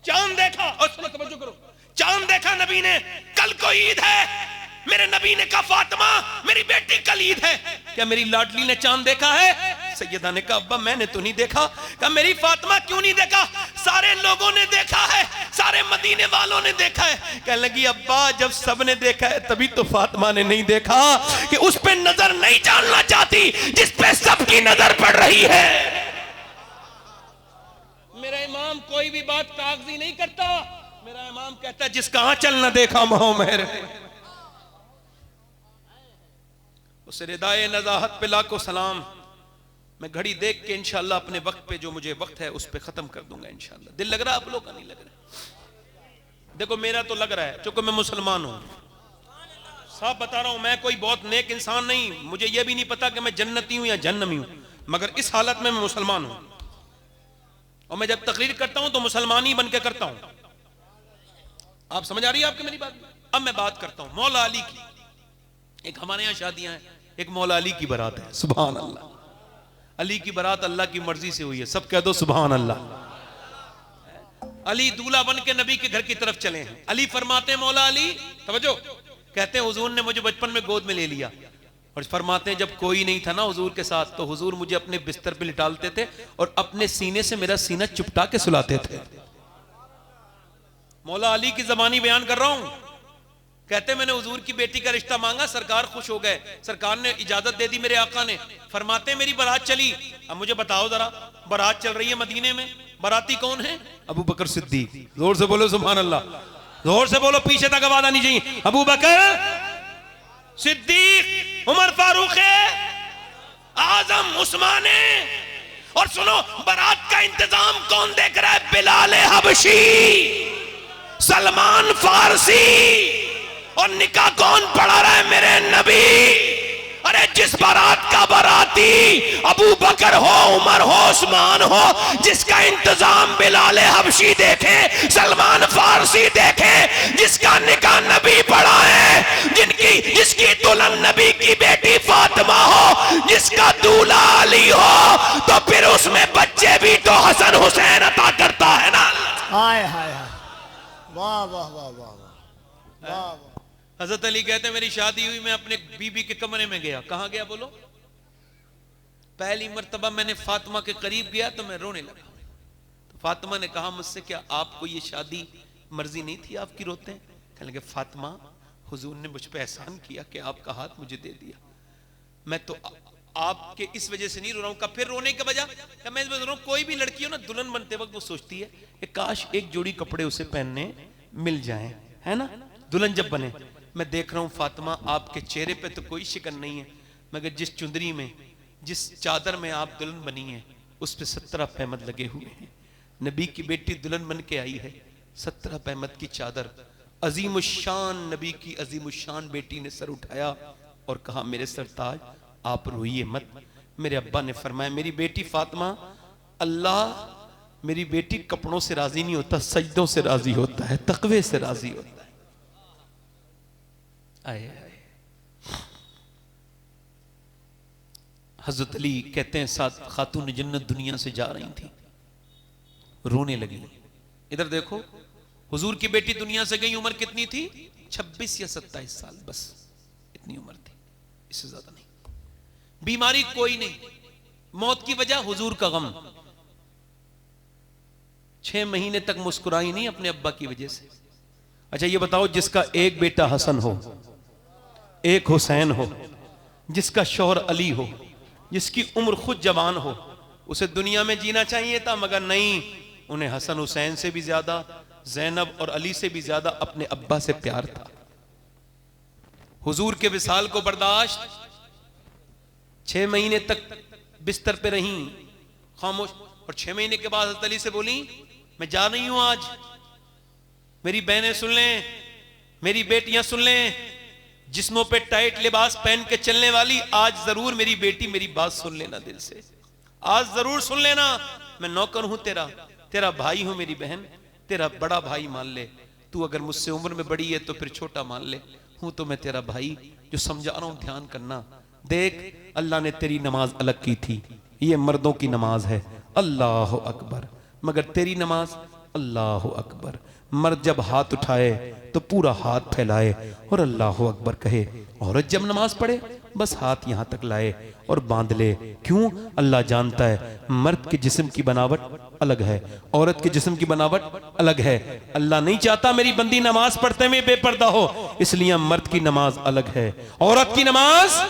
चांद देखा। और सुनो तवज्जो करो, चांद देखा नबी ने। कल को ईद है, मेरे नबी ने कहा फातिमा मेरी बेटी कल ईद है, क्या मेरी लाडली ने चांद देखा है? सैयदा ने कहा अब्बा मैंने तो नहीं देखा। कहा मेरी फातिमा क्यों नहीं देखा? सारे लोगों ने देखा है, सारे मदीने वालों ने देखा है। कहने लगी अब्बा जब सब ने देखा है तभी तो फातिमा ने नहीं देखा कि उस पे नजर नहीं डालना चाहती जिस पे सबकी नजर पड़ रही है। मेरा इमाम कोई भी बात कागजी नहीं करता, मेरा इमाम कहता है जिसका आंचल न देखा मोह मेहर। उस रिदाए नज़ाहत पे लाखों सलाम। मैं घड़ी देख के इंशाल्लाह अपने वक्त पे जो मुझे वक्त है उस पे खत्म कर दूंगा इंशाल्लाह। दिल लग रहा है आप लोग का? नहीं लग रहा? देखो मेरा तो लग रहा है, क्योंकि मैं मुसलमान हूं। साफ बता रहा हूं, मैं कोई बहुत नेक इंसान नहीं, मुझे यह भी नहीं पता कि मैं जन्नती हूं या जहन्नमी हूं, मगर इस हालत में मैं मुसलमान हूं। और मैं जब तकरीर करता हूं तो मुसलमान ही बन के करता हूं। आप समझ आ रही है आपकी मेरी बात? अब मैं बात करता हूं मौला अली की। एक हमारे यहां शादियां हैं, एक मौला अली की बारात है। सुभान अल्लाह। अली की बारात अल्लाह की मर्जी से हुई है, सब कह दो सुभान अल्लाह। अली दूल्हा बन के नबी के घर की तरफ चले हैं। अली फरमाते हैं मौला अली, तवज्जो, कहते हैं हुजूर ने मुझे बचपन में गोद में ले लिया, और फरमाते हैं जब कोई नहीं था ना हुजूर के साथ तो हुजूर मुझे अपने बिस्तर पे लिटालते थे और अपने सीने से मेरा सीना चिपटा के सुलाते थे। मौला अली की ज़बानी बयान कर रहा हूं। कहते मैंने हुजूर की बेटी का रिश्ता मांगा, सरकार खुश हो गए, सरकार ने इजाजत दे दी मेरे आका ने। फरमाते मेरी बारात चली। अब मुझे बताओ जरा, बारात चल रही है मदीने में, बाराती कौन है? अबू बकर सिद्दीक। जोर से बोलो सुभान अल्लाह, जोर से बोलो, पीछे तक आवाज आनी चाहिए। अबू बकर सिद्दीक, उमर फारूक आजम, उस्मान। और सुनो, बारात का इंतजाम कौन देख रहा है? बिलाल हबशी, सलमान फारसी। और निकाह कौन पढ़ा रहा है? मेरे नबी। अरे जिस बारात का बाराती अबू बकर हो, उमर हो, उस्मान हो, जिसका इंतजाम बिलाल हबशी देखे, सलमान फारसी देखे, जिसका निकाह नबी पढ़ा है, जिसकी दुल्हन नबी की बेटी फातिमा हो, जिसका दूल्हा अली हो, तो फिर उसमें बच्चे भी तो हसन हुसैन अता करता है ना। हाय हाय हाय, वाह वाह वाह वाह वाह वाह। हजरत अली कहते हैं मेरी शादी हुई, मैं अपने बीबी के कमरे में गया। कहां गया बोलो? पहली मर्तबा मैंने फातिमा के करीब गया तो मैं रोने लगा। तो फातिमा ने कहा मुझसे, क्या आपको ये शादी मर्जी नहीं थी आपकी? रोते हैं। कहने लगे फातिमा, हुजूर ने मुझ पे एहसान किया कि आपका हाथ मुझे दे दिया, मैं तो आपके इस वजह से नहीं रो रहा हूं। फिर रोने के बजाय मैं रो रहा हूं, कोई भी लड़की हो ना, दुल्हन बनते वक्त वो सोचती है कि काश एक जोड़ी कपड़े उसे पहनने मिल जाएं, है ना, दुल्हन जब बने। मैं देख रहा हूं फातिमा, आपके चेहरे पे तो कोई शिकन नहीं है, मगर जिस चुंदरी में, जिस चादर में आप दुल्हन बनी है, उस पे 17 पैमद लगे हुए हैं। नबी की बेटी दुल्हन बन के आई है, 17 पैमद की चादर। अजीमुशान नबी की अजीमुशान बेटी ने सर उठाया और कहा मेरे सरताज आप रोइए मत। मेरे अब्बा ने फरमाया मेरी बेटी फातिमा, अल्लाह मेरी बेटी कपड़ों से राजी नहीं होता, सजदों से राजी होता है, तकवे से राजी होता है। आए आए। हजरत अली कहते हैं साथ खातून जन्नत दुनिया से जा रही थी, रोने लगी। इधर देखो, हुजूर की बेटी दुनिया से गई, उम्र कितनी थी? 26 या 27 साल, बस इतनी उम्र थी, इससे ज्यादा नहीं। बीमारी कोई नहीं, मौत की वजह हुजूर का गम। 6 महीने तक मुस्कुराई नहीं अपने अब्बा की वजह से। अच्छा ये बताओ, जिसका एक बेटा हसन हो, एक हुसैन हो, जिसका शौहर अली हो, जिसकी उम्र खुद जवान हो, उसे दुनिया में जीना चाहिए था, मगर नहीं, उन्हें हसन हुसैन से भी ज्यादा, ज़ैनब और अली से भी ज्यादा अपने अब्बा से प्यार था। हुजूर के विसाल को बर्दाश्त, 6 महीने तक बिस्तर पे रही खामोश, और 6 महीने के बाद हज़रत अली से बोली मैं जा रही हूं आज, मेरी बहनें सुन लें, मेरी बेटियां सुन लें, जिस्मों पे टाइट लिबास पहन के चलने वाली, आज जरूर मेरी बेटी मेरी बात सुन लेना दिल से, आज जरूर सुन लेना, मैं नौकर हूं तेरा, तेरा भाई हूं मेरी बहन, तेरा बड़ा भाई मान ले, तू अगर मुझसे उम्र में बड़ी है तो फिर छोटा मान ले, हूं तो मैं तेरा भाई, जो समझा रहा हूं ध्यान करना। देख अल्लाह ने तेरी नमाज अलग की थी, ये मर्दों की नमाज है, अल्लाह अकबर, मगर तेरी नमाज अल्लाह अकबर। मर्द जब हाथ उठाए तो पूरा हाथ फैलाए और अल्लाह अकबर कहे, औरत जब नमाज पढ़े बस हाथ यहां तक लाए और बांध ले। क्यों? अल्लाह जानता है मर्द के जिस्म की बनावट अलग है, औरत के जिस्म की बनावट अलग है। अल्लाह नहीं चाहता मेरी बंदी नमाज पढ़ते हुए बेपर्दा हो, इसलिए मर्द की नमाज अलग है, औरत की नमाज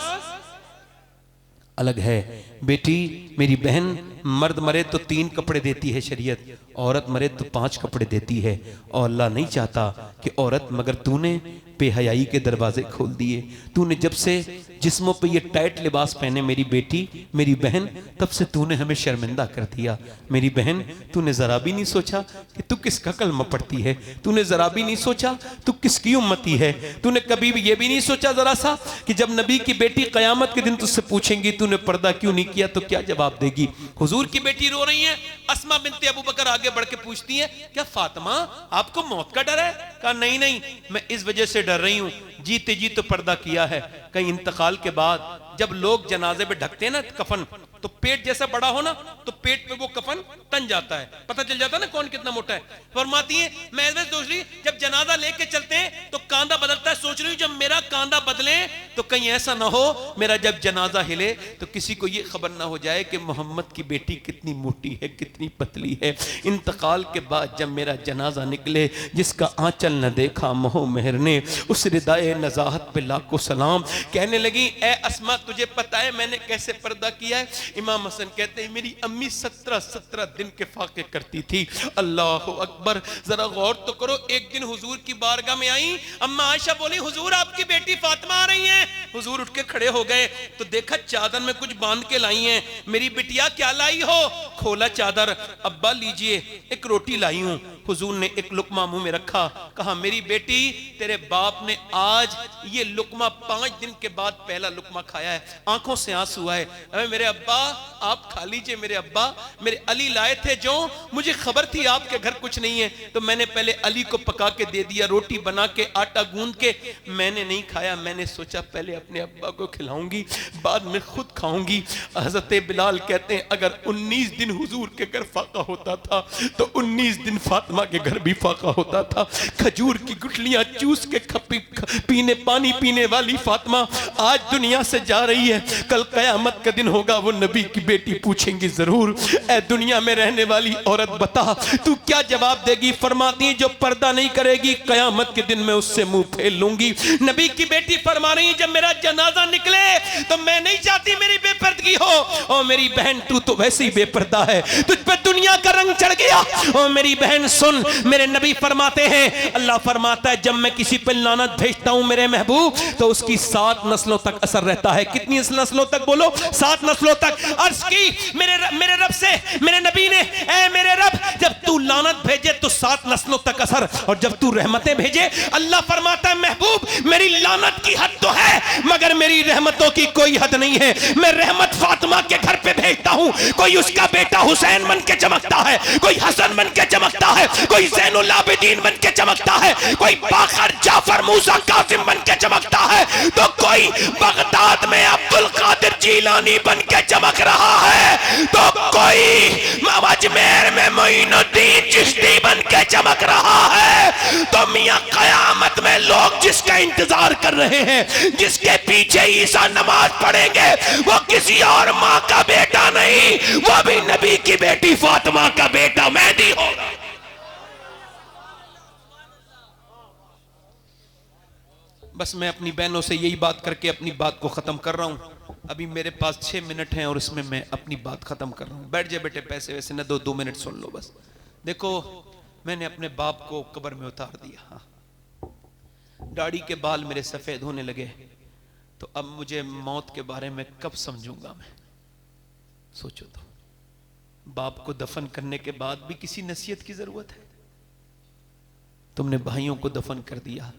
अलग है। बेटी मेरी बहन, मर्द मरे तो 3 कपड़े देती है शरीयत, औरत मरे तो 5 कपड़े देती है, और अल्लाह नहीं चाहता कि औरत, मगर तूने बेहयाई के दरवाजे खोल दिए, तूने जब से जिस्मों पे ये टाइट लिबास पहने मेरी बेटी मेरी बहन, तब से तूने हमें शर्मिंदा कर दिया। मेरी बहन तूने जरा भी नहीं सोचा कि तू किसका कलमा पढ़ती है, तूने जरा भी नहीं सोचा तू किसकी उम्मती है, तूने कभी भी ये भी नहीं सोचा जरा सा कि जब नबी की बेटी कयामत के दिन तुझसे पूछेंगी तूने पर्दा क्यों नहीं किया तो क्या जवाब देगी। हुजूर की बेटी रो रही है, अस्मा बिनते अबू बकर आगे बढ़ के पूछती है क्या फातिमा आपको मौत का डर है? कहा नहीं, मैं इस वजह से डर रही हूं, जीते जी तो पर्दा किया है, कहीं इंतकाल के बाद जब लोग जनाजे पे ढकते हैं ना कफन, तो पेट जैसा बड़ा हो ना तो पेट पे वो कफन तन जाता है, पता चल जाता है ना कौन कितना मोटा है। फरमाती है मैं सोच रही जब जनाजा लेके चलते हैं तो कांधा बदलता है, सोच रही हूँ जब मेरा कांधा बदले तो कहीं ऐसा ना हो मेरा जब जनाजा हिले तो किसी को ये खबर ना हो जाए कि मोहम्मद की बेटी कितनी मोटी है कितनी पतली है। इंतकाल के बाद जब मेरा जनाजा निकले, जिसका आंचल न देखा मोह मेहर ने, उस रिदाए नजाहत पे लाखों सलाम। कहने लगी ए अस्मा तुझे पता है मैंने कैसे पर्दा किया है? इमाम हसन कहते हैं मेरी अम्मी 17 दिन के फाके करती थी। अल्लाह अकबर, जरा गौर तो करो। एक दिन हुजूर की बारगाह में आई, अम्मा आयशा बोली हुजूर आपकी बेटी फातिमा आ रही है। हुजूर उठ के खड़े हो गए तो देखा चादर में कुछ बांध के लाई हैं। मेरी बिटिया क्या लाई हो? खोला चादर, अब्बा लीजिए एक रोटी लाई हूं। हुजूर ने एक लुकमा मुंह में रखा, कहा मेरी बेटी तेरे बाप ने आज ये लुकमा 5 दिन के बाद पहला लुकमा खाया है। आंखों से आंसू आए, अरे मेरे अब्बा आप खा लीजिए। मेरे अब्बा मेरे अली लाए थे जो, मुझे खबर थी आपके घर कुछ नहीं है तो मैंने पहले अली को पका के दे दिया, रोटी बना के आटा गूंद के। मैंने नहीं खाया, मैंने सोचा पहले अपने अब्बा को खिलाऊंगी बाद में खुद खाऊंगी। हजरत बिलाल कहते हैं अगर 19 दिन हुजूर के घर फाका होता था तो 19 दिन फातिमा के घर भी फाका होता था। खजूर की गुठलियां चूस के पीने पानी पीने वाली फातिमा आज दुनिया से जा रही है। कल कयामत का दिन होगा, वो नबी की बेटी पूछेंगी जरूर ए दुनिया में रहने वाली औरत बता तू क्या जवाब देगी? फरमाती जो पर्दा नहीं करेगी कयामत के दिन मैं उससे मुंह फेर लूंगी। नबी की बेटी फरमा रही जब मेरा जनाजा निकले तो मैं नहीं चाहती मेरी बेपर्दगी हो। ओ मेरी बहन तू तो वैसे ही बेपर्दा है, तुझ पे दुनिया का रंग चढ़ गया। ओ मेरी बहन सुन, मेरे नबी फरमाते हैं, अल्लाह फरमाता है जब मैं किसी पे लानत भेजता हूं मेरे महबूब तो उसकी 7 नस्लों तक असर रहता है। कितनी नस्लों तक? बोलो 7 नस्लों तक। अर्ज की मेरे रब से, मेरे नबी ने, ऐ मेरे रब जब तू लानत भेजे तो 7 नस्लों तक असर, और जब तू रहमतें भेजे, अल्लाह फरमाता है महबूब मेरी लानत की हद तो है मगर मेरी रहमतों की कोई हद नहीं है। मैं रहमत फातिमा के घर पे भेजता हूं, कोई उसका बेटा हुसैन बन के चमकता है, कोई हसन बन के चमकता है, कोई ज़ैनुल आबिदीन बन के चमकता है, कोई बाकर जाफर मूसा कासिम बन के चमकता है, तो कोई बगदाद में अब्दुल कादिर जीलानी बन के चमक रहा है, तो कोई अजमेर में मोइनुद्दीन चिश्ती बन के चमक रहा है। तो मियां कयामत में लोग जिसका इंतजार कर रहे हैं, जिसके पीछे ईसा नमाज पढ़ेंगे, वो किसी और माँ का बेटा नहीं, वो भी नबी की बेटी फातिमा का बेटा मेहदी होगा। बस मैं अपनी बहनों से यही बात करके अपनी बात को खत्म कर रहा हूं। अभी मेरे पास 6 मिनट हैं और इसमें मैं अपनी बात खत्म कर रहा हूं। बैठ जाए बेटे, पैसे वैसे न दो, 2 मिनट सुन लो बस। देखो मैंने अपने बाप को कब्र में उतार दिया, हाँ। दाढ़ी के बाल मेरे सफेद होने लगे, तो अब मुझे मौत के बारे में कब समझूंगा मैं? सोचो तो, बाप को दफन करने के बाद भी किसी नसीहत की जरूरत है? तुमने भाइयों को दफन कर दिया,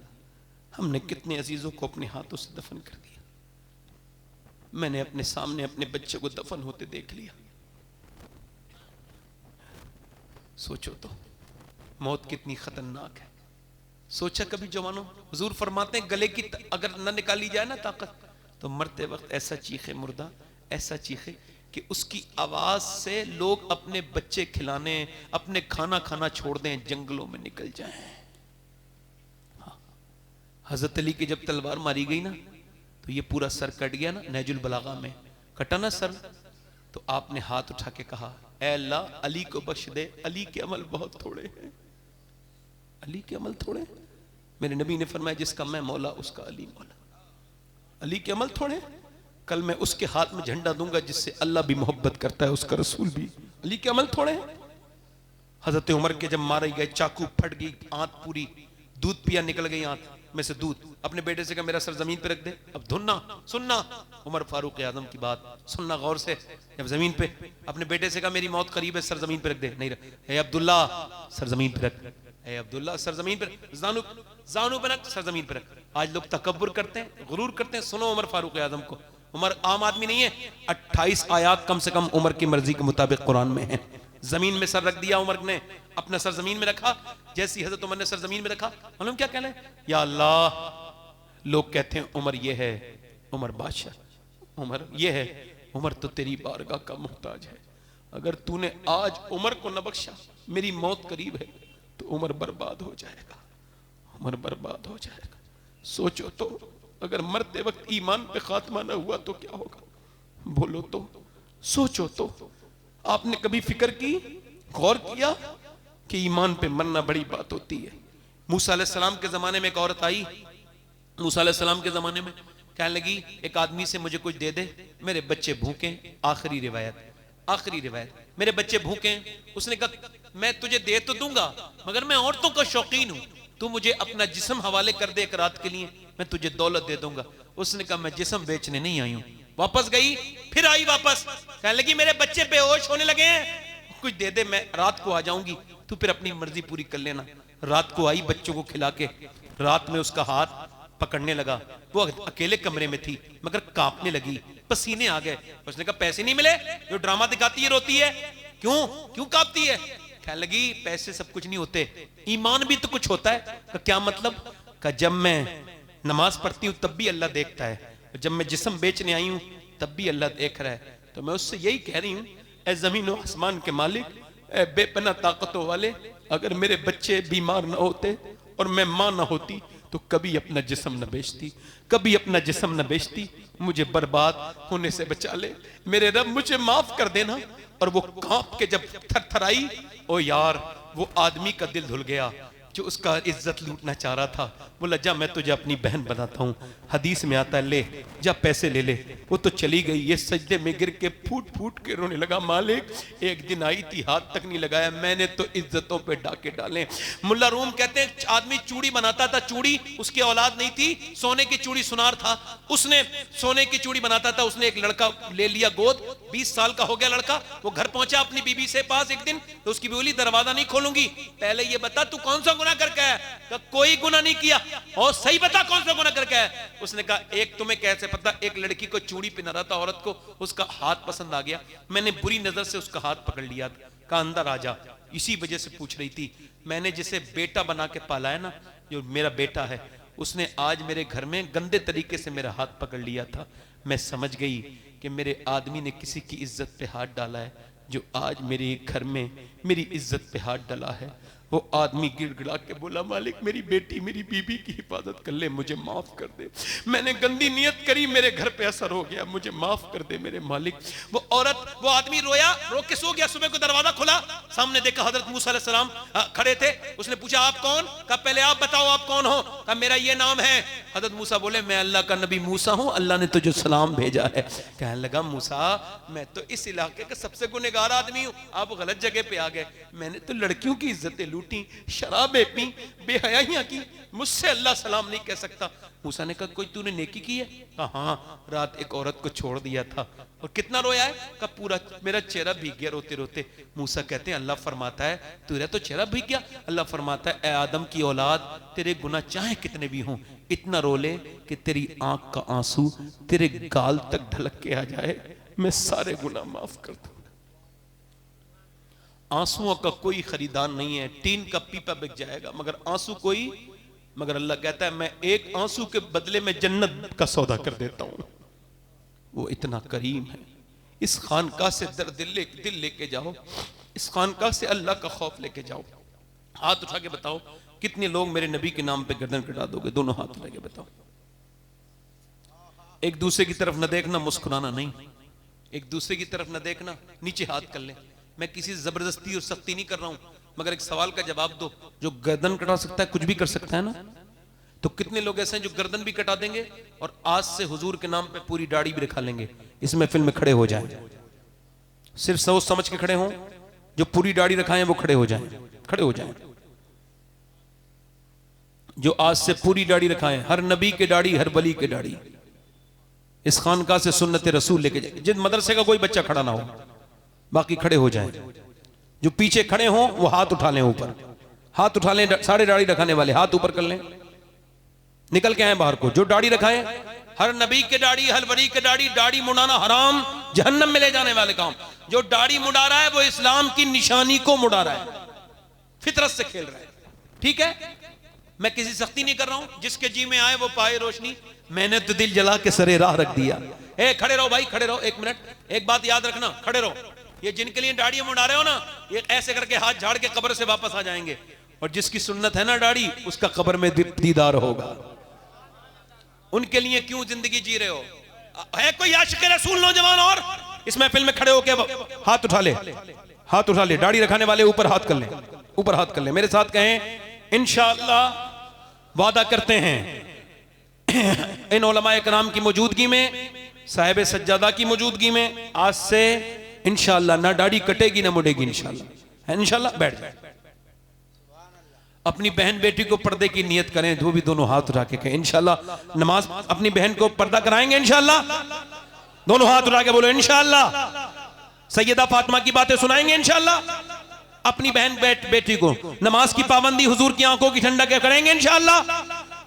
हमने कितने अजीजों को अपने हाथों से दफन कर दिया। मैंने अपने सामने अपने बच्चे को दफन होते देख लिया। सोचो तो मौत कितनी खतरनाक है। सोचा कभी जवानों? हुजूर फरमाते हैं गले की अगर न निकाली जाए ना ताकत, तो मरते वक्त ऐसा चीखे मुर्दा, ऐसा चीखे कि उसकी आवाज से लोग अपने बच्चे खिलाने, अपने खाना खाना छोड़ दें, जंगलों में निकल जाएं। हजरत अली की जब तलवार मारी गई ना तो ये पूरा सर कट गया ना, नहजुल बलागा में कटा ना सर, तो आपने हाथ उठा के कहा ऐ अल्लाह अली को बख्श दे, अली के अमल बहुत थोड़े हैं, अली के अमल थोड़े हैं। मेरे नबी ने फरमाया जिसका मैं मौला उसका अली मौला। अली के अमल थोड़े, कल मैं उसके हाथ में झंडा दूंगा जिससे अल्लाह भी मोहब्बत करता है, उसका रसूल भी। अली के अमल थोड़े हैं। हजरत उमर के जब मारे गए, चाकू फट गई, आंत पूरी, दूध पिया निकल गई आंत में से दूध, अपने बेटे से कहा मेरा सर जमीन पे रख दे। अब धुनना सुनना, उमर फारूक आजम की बात सुनना गौर से। जब जमीन पे अपने बेटे से कहा मेरी मौत करीब है, सर जमीन पे रख दे, नहीं रख। ए अब्दुल्ला सर जमीन पे रख, ए अब्दुल्ला सर जमीन पे, जानू पे रख, सर जमीन पे रख। आज लोग तकब्बुर करते हैं, गुरूर करते हैं। सुनो उमर फारूक आजम को, उमर आम आदमी नहीं है। 28 आयात कम से कम उमर की मर्जी के मुताबिक कुरान में है। जमीन में सर रख दिया उमर ने, अपना सर जमीन में रखा। जैसी हजरत उमर ने सर जमीन में रखा, मालूम क्या कहना है? या अल्लाह, लोग कहते हैं उमर ये है, उमर बादशाह। उमर ये है, उमर तो तेरी बारगाह का मोहताज है, अगर तूने आज उमर को न बख्शा, मेरी मौत करीब है, तो उमर बर्बाद हो जाएगा, उमर बर्बाद हो जाएगा। सोचो तो, अगर मरते वक्त ईमान पे खात्मा न हुआ तो क्या होगा? बोलो तो, सोचो तो। आपने कभी फिक्र की, गौर किया कि ईमान पे मरना बड़ी बात होती है? मूसा अलैहिस्सलाम के जमाने में एक औरत आई, मूसा अलैहिस्सलाम के जमाने में कहने लगी, एक आदमी से मुझे कुछ दे दे, मेरे बच्चे भूखे। आखिरी रिवायत, मेरे बच्चे भूखे। उसने कहा, मैं तुझे दे तो दूंगा, मगर मैं औरतों का शौकीन हूं, तू मुझे अपना जिस्म हवाले कर दे एक रात के लिए, मैं तुझे दौलत दे दूंगा। उसने कहा, मैं जिस्म बेचने नहीं आई हूं। वापस गई, फिर आई वापस, कहने लगी, मेरे बच्चे बेहोश होने लगे हैं, कुछ दे दे, मैं रात को आ जाऊंगी, तू फिर अपनी मर्जी पूरी कर लेना। रात को आई बच्चों को खिला के, रात में उसका हाथ पकड़ने लगा। वो अकेले कमरे में थी, मगर कांपने लगी, पसीने आ गए। उसने कहा, पैसे नहीं मिले? जो ड्रामा दिखाती है रोती है, क्यों कांपती है? कहने लगी, पैसे सब कुछ नहीं होते, ईमान भी तो कुछ होता है। क्या मतलब? का जब मैं नमाज पढ़ती हूँ तब भी अल्लाह देखता है, जब मैं जिस्म बेचने आई हूँ तब भी अल्लाह देख रहा है। तो मैं उससे यही कह रही हूँ, ए जमीन और आसमान के मालिक, ए बेपना ताकतों वाले, अगर मेरे बच्चे बीमार ना होते और मैं मां ना होती तो कभी अपना जिस्म न बेचती, कभी अपना जिस्म न बेचती, मुझे बर्बाद होने से बचा ले, मेरे रब मुझे माफ कर देना। और वो कांप के जब थरथराई, ओ यार, वो आदमी का दिल धुल गया जो उसका इज्जत लूटना चाह रहा था। बोला, जा मैं तुझे अपनी बहन बनाता हूँ। हदीस में आता है, ले जा पैसे ले ले। वो तो चली गई, ये सजदे में गिर के फूट फूट के रोने लगा, मालिक एक दिन आई थी, हाथ तक नहीं लगाया, मैंने तो इज्जतों पे डाके डाले। मुल्ला रूम कहते हैं, आदमी चूड़ी बनाता था, चूड़ी, उसकी औलाद नहीं थी, सोने की चूड़ी सुनार था, उसने सोने की चूड़ी बनाता था, उसने एक लड़का ले लिया गोद, 20 साल का हो गया लड़का। वो घर पहुंचा अपनी बीबी से पास एक दिन, तो उसकी बोली, दरवाजा नहीं खोलूंगी, पहले ये बता तू कौन सा गुनाह करके आया? तो कोई गुनाह नहीं किया। और सही बता कौन सा गुनाह करके आया? उसने कहा, एक तुम्हें कैसे पता? एक लड़की को चूड़ी पहना रहा था, औरत को, उसका हाथ पसंद आ गया, मैंने बुरी नजर से उसका हाथ पकड़ लिया, कहा अंदर आ जा। इसी वजह से पूछ रही थी, मैंने जिसे बेटा बना के पाला है ना, जो मेरा बेटा है, उसने आज मेरे घर में गंदे तरीके से मेरा हाथ पकड़ लिया था। मैं समझ गई कि मेरे आदमी ने किसी की इज्जत पे हाथ डाला है, जो आज मेरे घर में मेरी इज्जत पे हाथ डाला है। वो आदमी गिड़गिड़ा के बोला, मालिक मेरी बेटी, मेरी बीबी की हिफाजत कर ले, मुझे माफ कर दे, मैंने गंदी नियत करी, मेरे घर पे असर हो गया, मुझे माफ कर दे मेरे मालिक। वो औरत, वो आदमी रोया, रो के सो गया। सुबह को दरवाजा खुला, सामने देखा हजरत मूसा अलैहिस्सलाम खड़े थे। उसने पूछा, आप कौन? कहा, पहले आप बताओ आप कौन हो? कहा, मेरा ये नाम है। हजरत मूसा बोले, मैं अल्लाह का नबी मूसा हूं, अल्लाह ने तुझे सलाम भेजा है। कहने लगा, मूसा मैं तो इस इलाके का सबसे गुनहगार आदमी हूं, आप गलत जगह पे आ गए, मैंने तो लड़कियों की इज्जतें लूटी, शराबें पी, बेहयाइयां की, मुझसे अल्लाह सलाम नहीं कह सकता। मूसा ने कहा, कोई तूने नेकी की है? कहा, हाँ, रात एक औरत को छोड़ दिया था। और कितना रोया है? कहा, पूरा मेरा चेहरा भीग गया रोते रोते। मूसा कहते हैं, अल्लाह फरमाता है, तेरा तो चेहरा भीग गया? अल्लाह फरमाता है, ए आदम की औलाद, तेरे गुनाह चाहे कितने भी हों, इतना रो ले कि तेरी आंख का आंसू तेरे गाल तक ढलक के आ जाए, मैं सारे गुनाह माफ कर दूं। आंसुओं का कोई खरीदार नहीं है, टीन का पीपा बिक जाएगा, मगर आंसू कोई, मगर अल्लाह कहता है, मैं एक आंसू के बदले में जन्नत का सौदा कर देता हूं। वो इतना करीम है। इस खानकाह से दिल लेके जाओ, इस खानकाह से अल्लाह का खौफ लेके जाओ। हाथ उठा के बताओ, कितने लोग मेरे नबी के नाम पे गर्दन कटा दोगे? दोनों हाथ उठा के बताओ। एक दूसरे की तरफ न देखना, मुस्कुराना नहीं, एक दूसरे की तरफ न देखना, नीचे हाथ कर ले। मैं किसी से जबरदस्ती और सख्ती नहीं कर रहा हूं, मगर एक सवाल का जवाब दो, जो गर्दन कटा सकता है कुछ भी कर सकता है ना? तो कितने लोग ऐसे हैं जो गर्दन भी कटा देंगे और आज से हुजूर के नाम पे पूरी दाढ़ी भी रखा लेंगे, इस महफिल में खड़े हो जाएं, सिर्फ सोच समझ के खड़े हों, जो पूरी दाढ़ी रखाएं वो खड़े हो जाएं, खड़े हो जाएं। जो आज से पूरी दाढ़ी रखाएं, हर नबी के दाढ़ी, हर वली के दाढ़ी, इस खानकाह से सुन्नत रसूल लेके जाए। जिस मदरसे का कोई बच्चा खड़ा ना हो, बाकी खड़े हो जाएं। जो पीछे खड़े हों वो हाथ उठा लें, ऊपर हाथ उठा लें, सारे दाढ़ी रखाने वाले हाथ ऊपर कर लें, निकल के आए बाहर को। जो दाढ़ी रखाएं, हर नबी के दाढ़ी, हर वली के दाढ़ी, दाढ़ी मुड़ाना हराम, जहन्नम में ले जाने वाले काम। जो दाढ़ी मुड़ा रहा है वो इस्लाम की निशानी को मुड़ा रहा है, फितरत से खेल रहा है। ठीक है, मैं किसी सख्ती नहीं कर रहा हूं, जिसके जी में आए वो पाए रोशनी। मैंने तो दिल जला के सरे राह रख दिया, ए खड़े रहो भाई, खड़े रहो, एक मिनट, एक बात याद रखना, खड़े रहो। ये जिनके लिए दाढ़ी मुड़ा रहे हो ना, ये ऐसे करके हाथ झाड़ के कब्र से वापस आ जाएंगे, और जिसकी सुन्नत है ना दाढ़ी, उसका कब्र में दीदार होगा। उनके लिए क्यों जिंदगी जी रहे हो? है कोई आशिक रसूल नौजवान और इस महफिल में खड़े होके हाथ उठा ले, हाथ उठा ले, दाढ़ी रखाने वाले ऊपर हाथ कर ले, ऊपर हाथ कर ले, मेरे साथ कहें इंशाअल्लाह वादा करते हैं इन उलमाए कराम की मौजूदगी में, साहिब सज्जादा की मौजूदगी में, आज से इंशाअल्लाह ना दाढ़ी कटेगी ना मुड़ेगी इंशाअल्लाह, है इंशाअल्लाह। बैठ जाए, अपनी बहन बेटी को पर्दे की नियत करें, जो भी दोनों हाथ उठा के कहें इंशाअल्लाह नमाज अपनी बहन को पर्दा कराएंगे इंशाअल्लाह, दोनों हाथ उठा के बोलो इंशाअल्लाह। सैयदा फातिमा की बातें सुनाएंगे इंशाअल्लाह, अपनी बहन बेटी को नमाज की पाबंदी, हुजूर की आंखों की ठंडक करेंगे इंशाअल्लाह।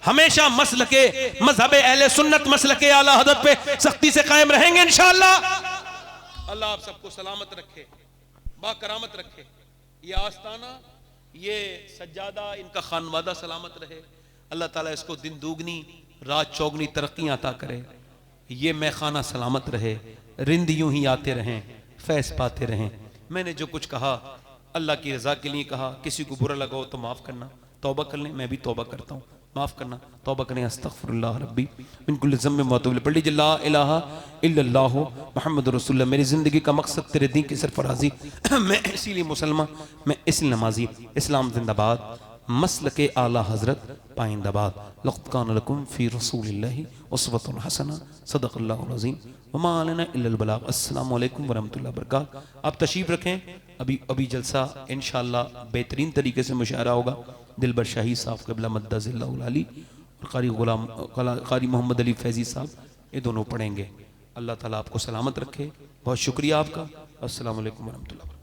हमेशा मसलके मजहबे अहले सुन्नत मसलके आला हज़रत पे सख्ती से कायम रहेंगे इंशाअल्लाह। अल्लाह आप सबको सलामत रखे, बाकरामत रखे, ये आस्ताना, ये सज्जादा, इनका खानवादा सलामत रहे। अल्लाह ताला इसको दिन दुगनी रात चौगनी तरक्की अता करे। ये मैखाना सलामत रहे, रिंद यूं ही आते रहें, फैज़ पाते रहें। मैंने जो कुछ कहा अल्लाह की रज़ा के लिए कहा, किसी को बुरा लगा हो तो माफ़ करना, तौबा कर लें, मैं भी तौबा करता हूँ, माफ़ करना, तौबा करें। अस्तग़फिरुल्लाह रब्बी मिन कुल्लि ज़म्बिन व अतूबु इलैह। पढ़ लीजिए ला इलाहा इल्लल्लाहु मुहम्मदुर रसूलुल्लाह। मेरी ज़िंदगी का मकसद तेरे दीन की सरफराजी, मैं इसीलिए मुसलमान, मैं इसलिए नमाजी। इस्लाम जिंदाबाद, मसलके आला हज़रत पाइंदाबाद। लक़द कान लकुम फ़ी रसूलिल्लाहि उस्वतुन हसना। सदक़ल्लाहुल अज़ीम व मा अलैना इल्लल बलाग। अस्सलामु अलैकुम व रहमतुल्लाहि व बरकातहू। आप तशरीफ़ रखें, अभी जलसा इंशाअल्लाह बेहतरीन तरीके से मुशायरा होगा। दिलबर शाही साहब क़िबला मद्दज़िल्लाहुल अली और क़ारी मोहम्मद अली फैज़ी साहब, ये दोनों पढ़ेंगे। अल्लाह ताला आपको सलामत रखे। बहुत शुक्रिया आपका। अस्सलामु अलैकुम व रहमतुल्लाहि।